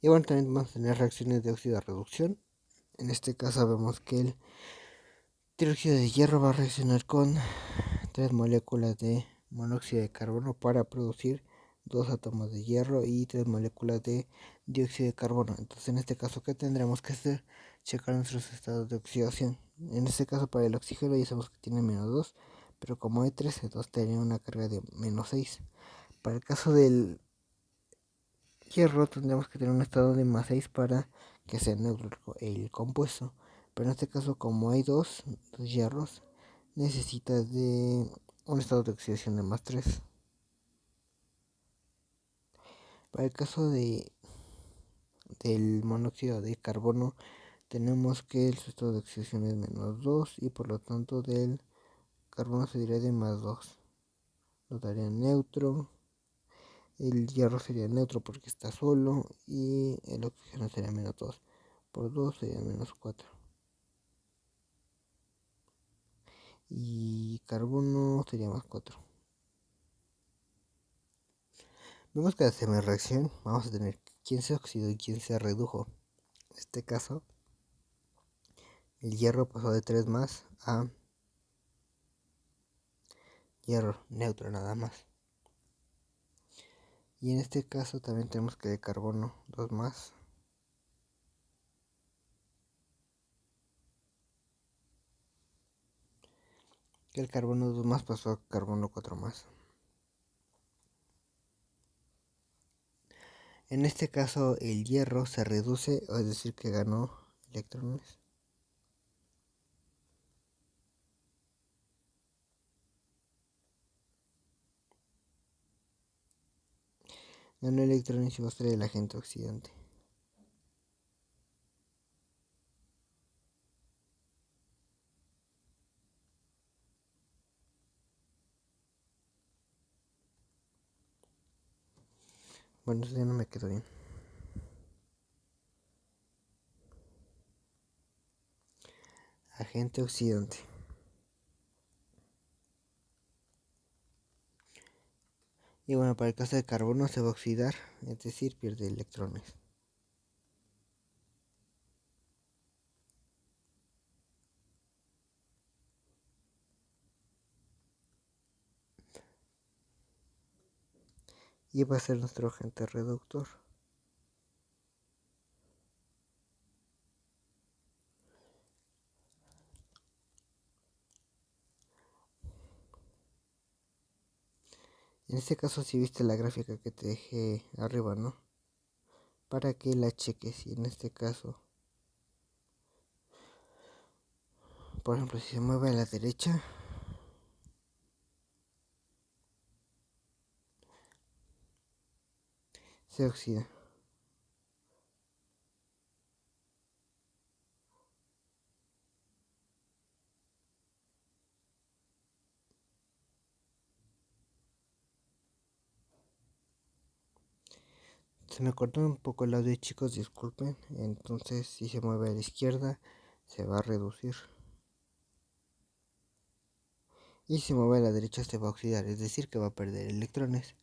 Y bueno, también vamos a tener reacciones de óxido de reducción. En este caso vemos que el dióxido de hierro va a reaccionar con 3 moléculas de monóxido de carbono para producir 2 átomos de hierro y 3 moléculas de dióxido de carbono. Entonces, en este caso, ¿qué tendremos que hacer? Checar nuestros estados de oxidación. En este caso, para el oxígeno ya sabemos que tiene -2, pero como hay 3, entonces tenía una carga de -6. Para el caso del hierro, tendremos que tener un estado de +6 para que sea neutro el compuesto. Pero en este caso, como hay dos hierros, necesitas de un estado de oxidación de +3. Para el caso del monóxido de carbono, tenemos que su estado de oxidación es -2 y por lo tanto del carbono se diría de +2. Nos daría neutro. El hierro sería neutro porque está solo y el oxígeno sería -2. Por 2 sería -4. Y carbono sería +4. Vemos que la la reacción vamos a tener quién se oxidó y quién se redujo. En este caso, el hierro pasó de 3 más a hierro neutro nada más. Y en este caso también tenemos que de carbono 2 más. Que el carbono 2 más pasó a carbono 4 más. En este caso el hierro se reduce, es decir que ganó electrones. Ganó electrones y va a ser el agente oxidante. Bueno, eso ya no me quedó bien. Agente oxidante. Y bueno, para el caso de carbono se va a oxidar, es decir, pierde electrones. Y va a ser nuestro agente reductor. En este caso si viste la gráfica que te dejé arriba, ¿no? Para que la cheques y en este caso, por ejemplo, si se mueve a la derecha, se oxida. Se me cortó un poco el audio, chicos, disculpen. Entonces, si se mueve a la izquierda, se va a reducir. Y si se mueve a la derecha, se va a oxidar, es decir, que va a perder electrones.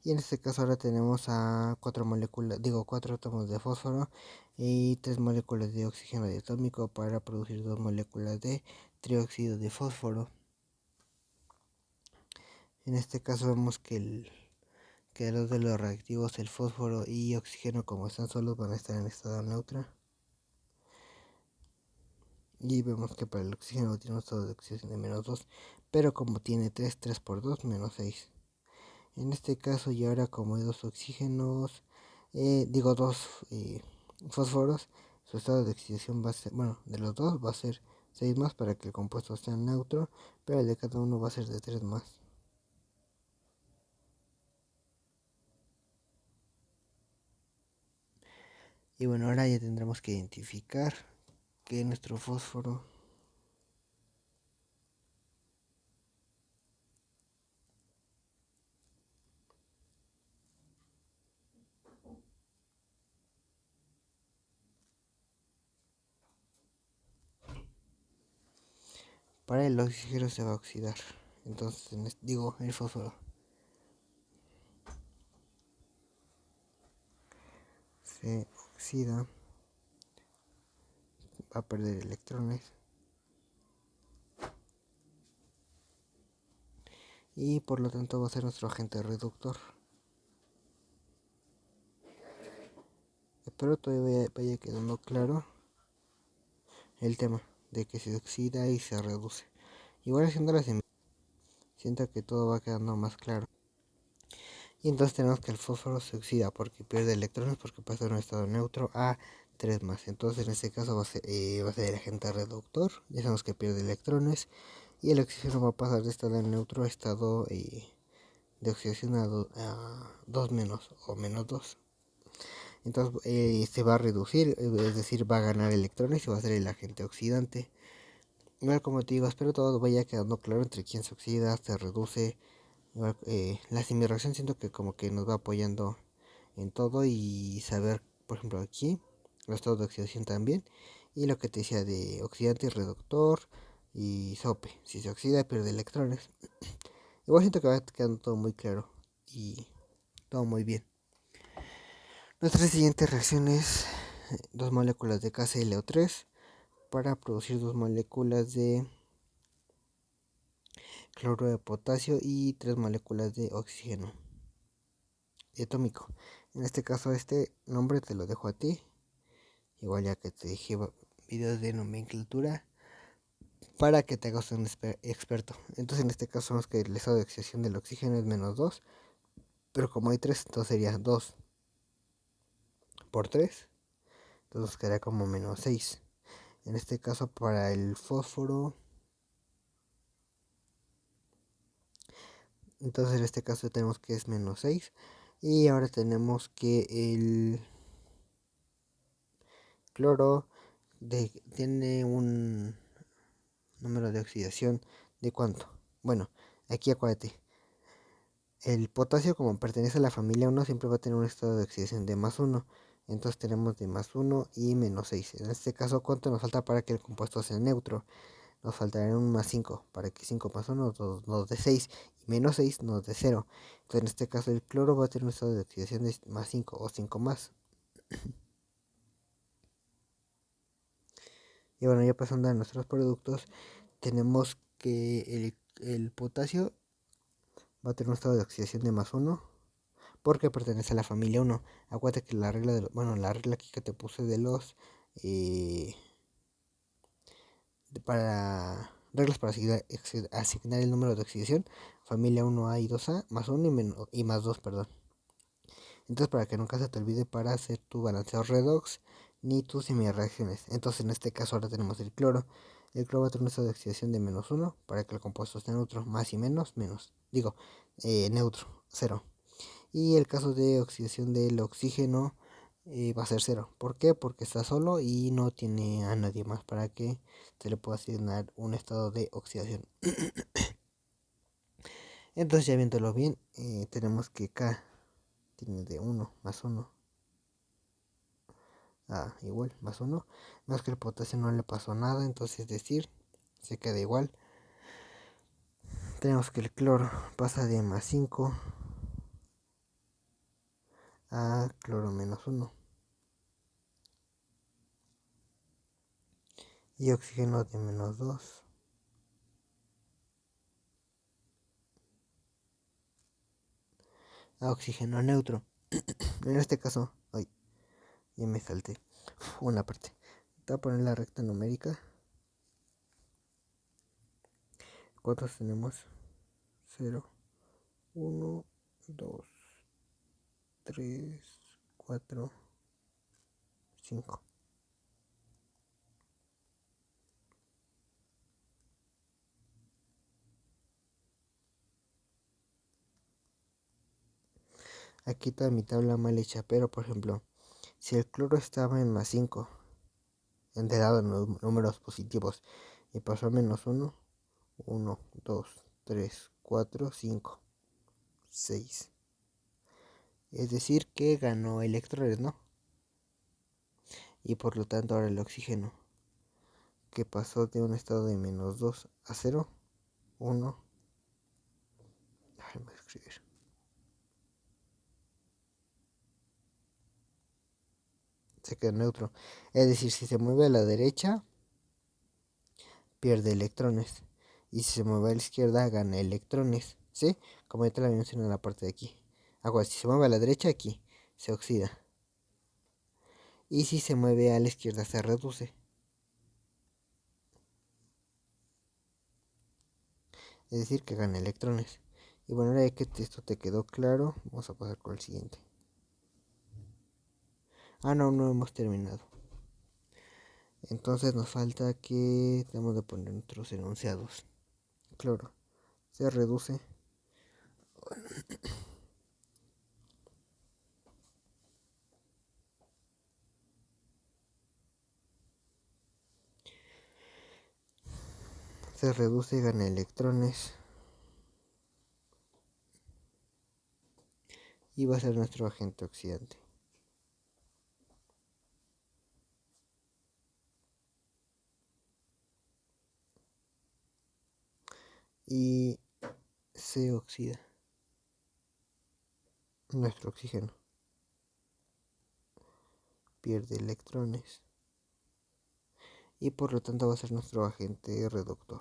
Y en este caso ahora tenemos a cuatro átomos de fósforo y 3 moléculas de oxígeno diatómico para producir 2 moléculas de trióxido de fósforo. En este caso vemos que dos de los reactivos, el fósforo y oxígeno, como están solos, van a estar en estado neutro. Y vemos que para el oxígeno tiene un estado de oxidación de -2, pero como tiene 3 por 2, -6. En este caso, y ahora como hay dos oxígenos, dos fósforos, su estado de oxidación va a ser, bueno, de los dos va a ser 6 más para que el compuesto sea neutro, pero el de cada uno va a ser de 3 más. Y bueno, ahora ya tendremos que identificar que nuestro fósforo para el oxígeno se va a oxidar. Entonces, el fósforo se oxida, va a perder electrones y por lo tanto va a ser nuestro agente reductor. Espero todavía vaya quedando claro el tema de que se oxida y se reduce. Igual haciendo las siento que todo va quedando más claro. Y entonces tenemos que el fósforo se oxida porque pierde electrones porque pasa de un estado neutro a 3 más. Entonces en este caso va a ser el agente reductor. Ya sabemos que pierde electrones. Y el oxígeno va a pasar de estado neutro a estado de oxidación a 2 menos o -2. Entonces se va a reducir, es decir, va a ganar electrones y va a ser el agente oxidante. Igual como te digo, espero todo vaya quedando claro entre quién se oxida, se reduce. Igual, la similación siento que como que nos va apoyando en todo y saber, por ejemplo, aquí los estados de oxidación también. Y lo que te decía de oxidante y reductor y sope. Si se oxida pierde electrones. Igual siento que va quedando todo muy claro y todo muy bien. Nuestra siguiente reacción es dos moléculas de KClO3 para producir dos moléculas de cloruro de potasio y tres moléculas de oxígeno diatómico. En este caso este nombre te lo dejo a ti, igual ya que te dije videos de nomenclatura para que te hagas un experto. Entonces en este caso vemos que el estado de oxidación del oxígeno es -2, pero como hay 3 entonces sería 2 por 3, entonces quedaría como -6. En este caso para el fósforo, entonces en este caso tenemos que es -6. Y ahora tenemos que el cloro tiene un número de oxidación de cuánto. Bueno, aquí acuérdate. El potasio, como pertenece a la familia 1, siempre va a tener un estado de oxidación de +1. Entonces tenemos de +1 y -6. En este caso, ¿cuánto nos falta para que el compuesto sea neutro? Nos faltaría un +5, para que 5 más 1 nos dé 6 y -6 nos dé 0. Entonces en este caso el cloro va a tener un estado de oxidación de +5 o 5 más. Y bueno, ya pasando a nuestros productos, tenemos que el potasio va a tener un estado de oxidación de +1 porque pertenece a la familia 1. Acuérdate que la regla la regla aquí que te puse de los eh, para reglas para asignar el número de oxidación, familia 1A y 2A, +1 y +2, perdón. Entonces para que nunca se te olvide para hacer tu balanceo redox ni tus semireacciones. Entonces en este caso ahora tenemos el cloro. El cloro va a tener un estado de oxidación de -1 para que el compuesto esté neutro, más y menos, menos. Digo, neutro, 0. Y el caso de oxidación del oxígeno va a ser 0. ¿Por qué? Porque está solo y no tiene a nadie más para que se le pueda asignar un estado de oxidación. Entonces ya viéndolo bien, tenemos que K tiene de 1 más 1 a igual más 1. Más que el potasio no le pasó nada, entonces es decir, se queda igual. Tenemos que el cloro pasa de +5 a cloro -1. Y oxígeno de -2 a oxígeno neutro. En este caso, ya me salté una parte. Te voy a poner la recta numérica. ¿Cuántos tenemos? 0, 1, 2, 3, 4, 5. Aquí está mi tabla mal hecha, pero por ejemplo, si el cloro estaba en más 5, enterado en los números positivos, y pasó a menos 1, 1, 2, 3, 4, 5, 6. Es decir, que ganó electrones, ¿no? Y por lo tanto ahora el oxígeno, que pasó de un estado de menos 2 a 0, 1, déjame escribir. Se queda neutro. Es decir, si se mueve a la derecha, pierde electrones. Y si se mueve a la izquierda, gana electrones. ¿Sí? Como ya te la mencioné en la parte de aquí. Agua, si se mueve a la derecha, aquí se oxida. Y si se mueve a la izquierda, se reduce. Es decir, que gana electrones. Y bueno, ahora que esto te quedó claro, vamos a pasar con el siguiente. No hemos terminado. Entonces nos falta que tenemos de poner nuestros enunciados. Cloro se reduce gana electrones y va a ser nuestro agente oxidante. Y se oxida nuestro oxígeno, pierde electrones y por lo tanto va a ser nuestro agente reductor.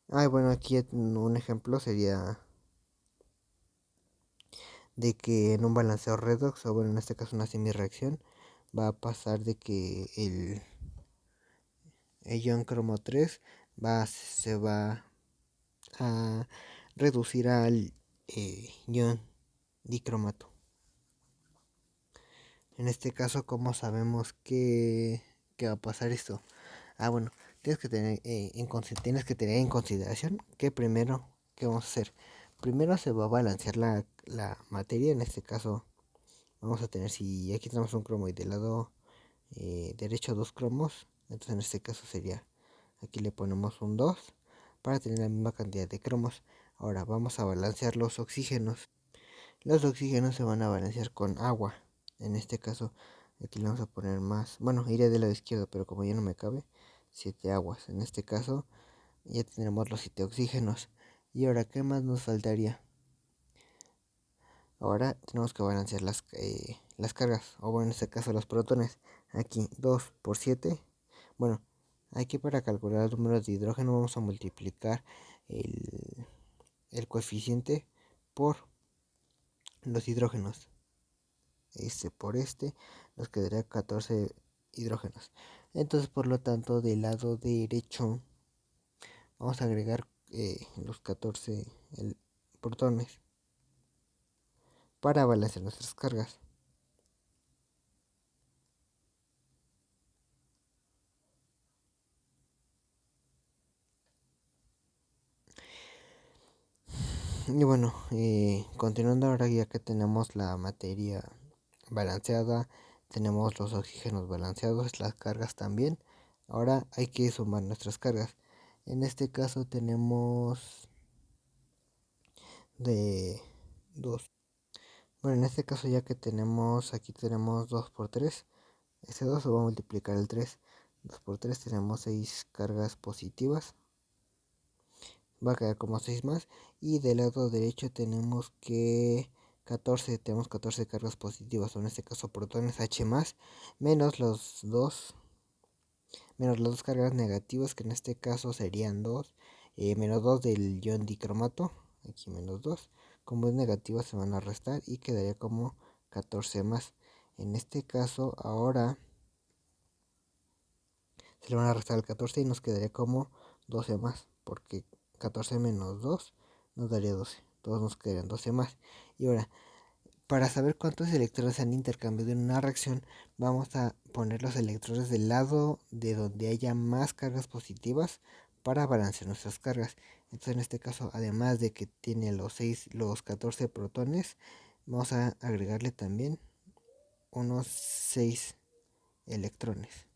Bueno, aquí un ejemplo sería de que en un balanceo redox, o bueno, en este caso una semireacción, va a pasar de que el ion cromo 3 se va a reducir al ion dicromato. En este caso, ¿cómo sabemos que va a pasar esto? Bueno, tienes que tener en consideración que primero, ¿qué vamos a hacer? Primero se va a balancear la materia. En este caso vamos a tener, si aquí tenemos un cromo y del lado derecho dos cromos, entonces en este caso sería, aquí le ponemos un 2 para tener la misma cantidad de cromos. Ahora vamos a balancear los oxígenos. Los oxígenos se van a balancear con agua. En este caso aquí le vamos a poner más, bueno, iré del lado izquierdo, pero como ya no me cabe, 7 aguas. En este caso ya tendremos los 7 oxígenos. Y ahora, ¿qué más nos faltaría? Ahora tenemos que balancear las cargas, o bueno, en este caso los protones. Aquí 2 por 7. Bueno, aquí para calcular los números de hidrógeno vamos a multiplicar el coeficiente por los hidrógenos. Este por este nos quedaría 14 hidrógenos. Entonces, por lo tanto, del lado derecho vamos a agregar los 14 protones para balancear nuestras cargas. Y bueno, continuando ahora, ya que tenemos la materia balanceada, tenemos los oxígenos balanceados, las cargas también. Ahora hay que sumar nuestras cargas. En este caso tenemos de 2. Bueno, en este caso ya que tenemos, aquí tenemos 2 por 3. Este 2 se va a multiplicar el 3. 2 por 3 tenemos 6 cargas positivas. Va a quedar como 6 más. Y del lado derecho tenemos que 14. Tenemos 14 cargas positivas. O en este caso protones H más. Menos menos las dos cargas negativas, que en este caso serían 2. Menos 2 del ion dicromato. Aquí menos 2. Como es negativa se van a restar y quedaría como 14 más. En este caso ahora se le van a restar al 14 y nos quedaría como 12 más, porque 14 menos 2 nos daría 12. Todos nos quedarían 12 más. Y ahora, para saber cuántos electrones se han intercambiado en una reacción, vamos a poner los electrones del lado de donde haya más cargas positivas para balancear nuestras cargas. Entonces en este caso, además de que tiene los 14 protones, vamos a agregarle también unos 6 electrones,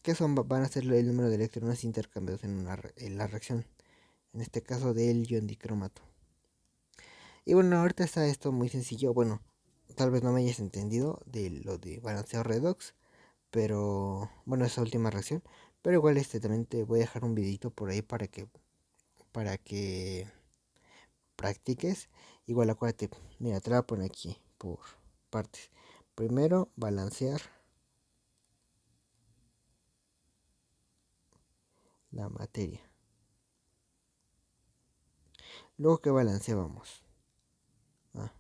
que van a ser el número de electrones intercambiados en la reacción, en este caso del ion dicromato. Y bueno, ahorita está esto muy sencillo. Bueno, tal vez no me hayas entendido de lo de balanceo redox, pero bueno, esa última reacción. Pero igual también te voy a dejar un videito por ahí para que practiques. Igual acuérdate, mira, te lo voy a poner aquí por partes. Primero, balancear la materia. Luego, ¿qué balanceábamos?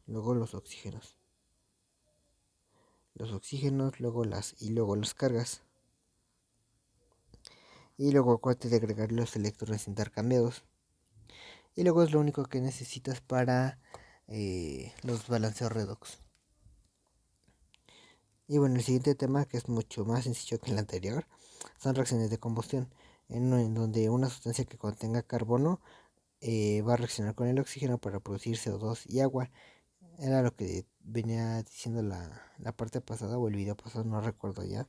Luego los oxígenos. Los oxígenos, luego las cargas. Y luego acuérdate de agregar los electrones intercambiados. Y luego es lo único que necesitas para los balanceos redox. Y bueno, el siguiente tema, que es mucho más sencillo que el anterior, son reacciones de combustión, en donde una sustancia que contenga carbono va a reaccionar con el oxígeno para producir CO2 y agua. Era lo que venía diciendo la parte pasada o el video pasado, no recuerdo ya.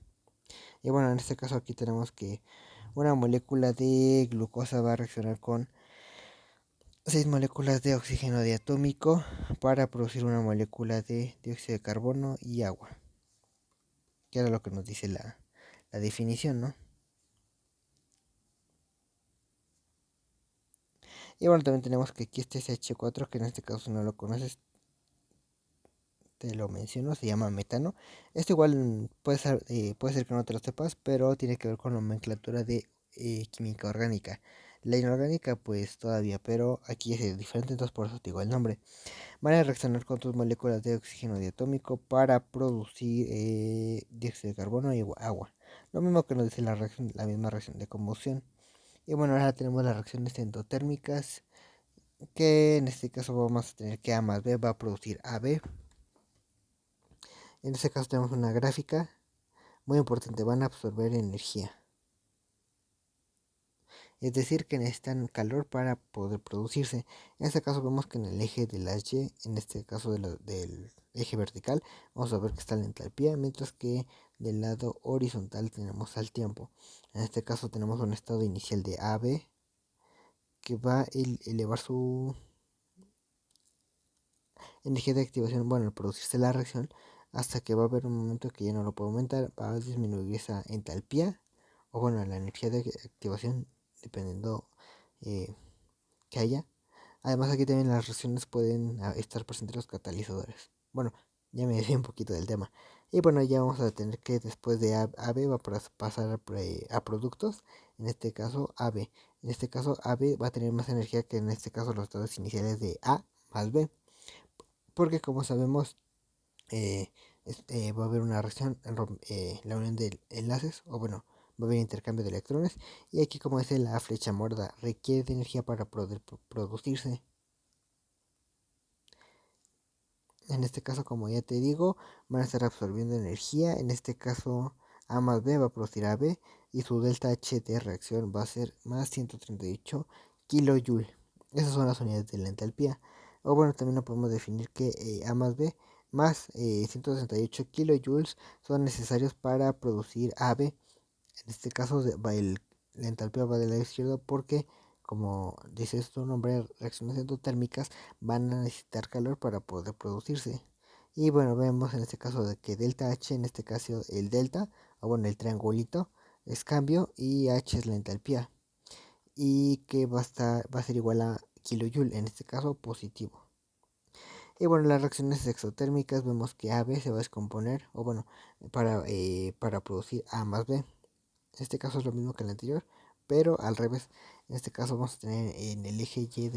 Y bueno, en este caso aquí tenemos que una molécula de glucosa va a reaccionar con 6 moléculas de oxígeno diatómico para producir una molécula de dióxido de carbono y agua, que era lo que nos dice la definición, ¿no? Y bueno, también tenemos que aquí este CH4, que en este caso si no lo conoces, te lo menciono, se llama metano. Esto igual puede ser que no te lo sepas, pero tiene que ver con la nomenclatura de química orgánica. La inorgánica pues todavía, pero aquí es diferente, entonces por eso te digo el nombre. Van a reaccionar con tus moléculas de oxígeno diatómico para producir dióxido de carbono y agua. Lo mismo que nos dice la misma reacción de combustión. Y bueno, ahora tenemos las reacciones endotérmicas, que en este caso vamos a tener que A más B va a producir AB. En este caso tenemos una gráfica muy importante, van a absorber energía. Es decir, que necesitan calor para poder producirse. En este caso vemos que en el eje de las Y, en este caso del eje vertical, vamos a ver que está la entalpía, mientras que del lado horizontal tenemos al tiempo. En este caso tenemos un estado inicial de AB que va a elevar su energía de activación, bueno, al producirse la reacción, hasta que va a haber un momento que ya no lo puede aumentar, va a disminuir esa entalpía, o bueno, la energía de activación, dependiendo eh, que haya. Además aquí también las reacciones pueden estar presentes los catalizadores. Bueno, ya me desvié un poquito del tema. Y bueno, ya vamos a tener que después de AB va a pasar a productos, en este caso AB. En este caso AB va a tener más energía que en este caso los estados iniciales de A más B. Porque como sabemos, eh, va a haber una reacción, la unión de enlaces, o bueno, va a haber intercambio de electrones. Y aquí como dice la flecha morada, requiere de energía para poder producirse. En este caso, como ya te digo, van a estar absorbiendo energía. En este caso, A más B va a producir AB y su delta H de reacción va a ser más 138 kJ. Esas son las unidades de la entalpía. O bueno, también lo podemos definir que A más B más 168 kJ son necesarios para producir AB. En este caso, la entalpía va del lado izquierdo porque, como dice su nombre, reacciones endotérmicas van a necesitar calor para poder producirse. Y bueno, vemos en este caso de que delta H, en este caso el delta, o bueno, el triangulito, es cambio y H es la entalpía. Y que va a ser igual a kilojoule, en este caso positivo. Y bueno, las reacciones exotérmicas vemos que AB se va a descomponer, o bueno, para producir A más B. En este caso es lo mismo que el anterior, pero al revés. En este caso vamos a tener en el eje Y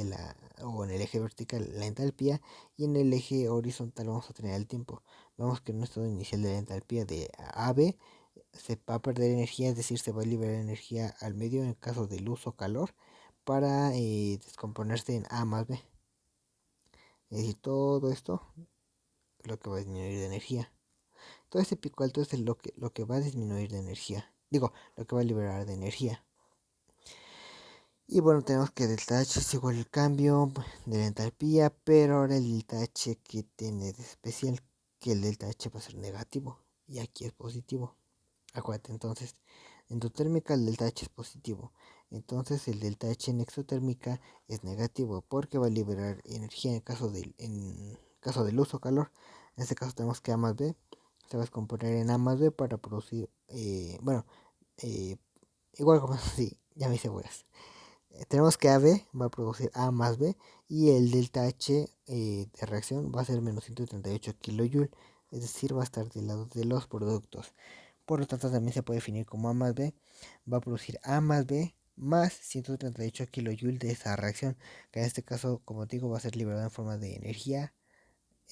o en el eje vertical la entalpía, y en el eje horizontal vamos a tener el tiempo. Vemos que en un estado inicial de la entalpía de AB se va a perder energía, es decir, se va a liberar energía al medio en caso de luz o calor para descomponerse en A más B. Es decir, todo esto es lo que va a disminuir de energía. Todo este pico alto es lo que va a disminuir de energía. Digo, lo que va a liberar de energía. Y bueno, tenemos que delta H es igual al cambio de la entalpía, pero ahora el delta H que tiene de especial, que el delta H va a ser negativo y aquí es positivo. Acuérdate, entonces, endotérmica el delta H es positivo. Entonces el delta H en exotérmica es negativo porque va a liberar energía en caso de luz o calor. En este caso tenemos que A más B se va a descomponer en A más B para producir, eh, igual como así, ya me hice buenas. Tenemos que AB va a producir A más B y el delta H de reacción va a ser menos 138 kJ, es decir, va a estar del lado de los productos. Por lo tanto, también se puede definir como A más B va a producir A más B más 138 kJ de esa reacción, que en este caso, como te digo, va a ser liberada en forma de energía,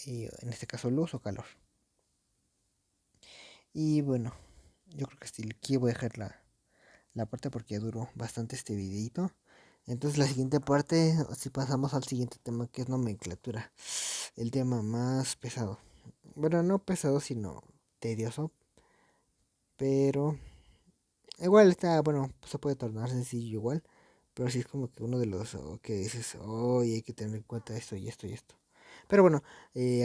en este caso luz o calor. Y bueno, yo creo que hasta aquí voy a dejar la parte porque ya duró bastante este videito. Entonces la siguiente parte, si pasamos al siguiente tema que es nomenclatura, el tema más pesado. Bueno, no pesado, sino tedioso, pero igual está, bueno, se puede tornar sencillo igual, pero sí es como que uno de los que dices, hoy hay que tener en cuenta esto y esto y esto. Pero bueno,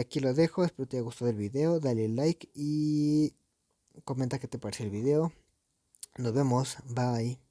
aquí lo dejo, espero te haya gustado el video, dale like y comenta qué te pareció el video. Nos vemos, bye.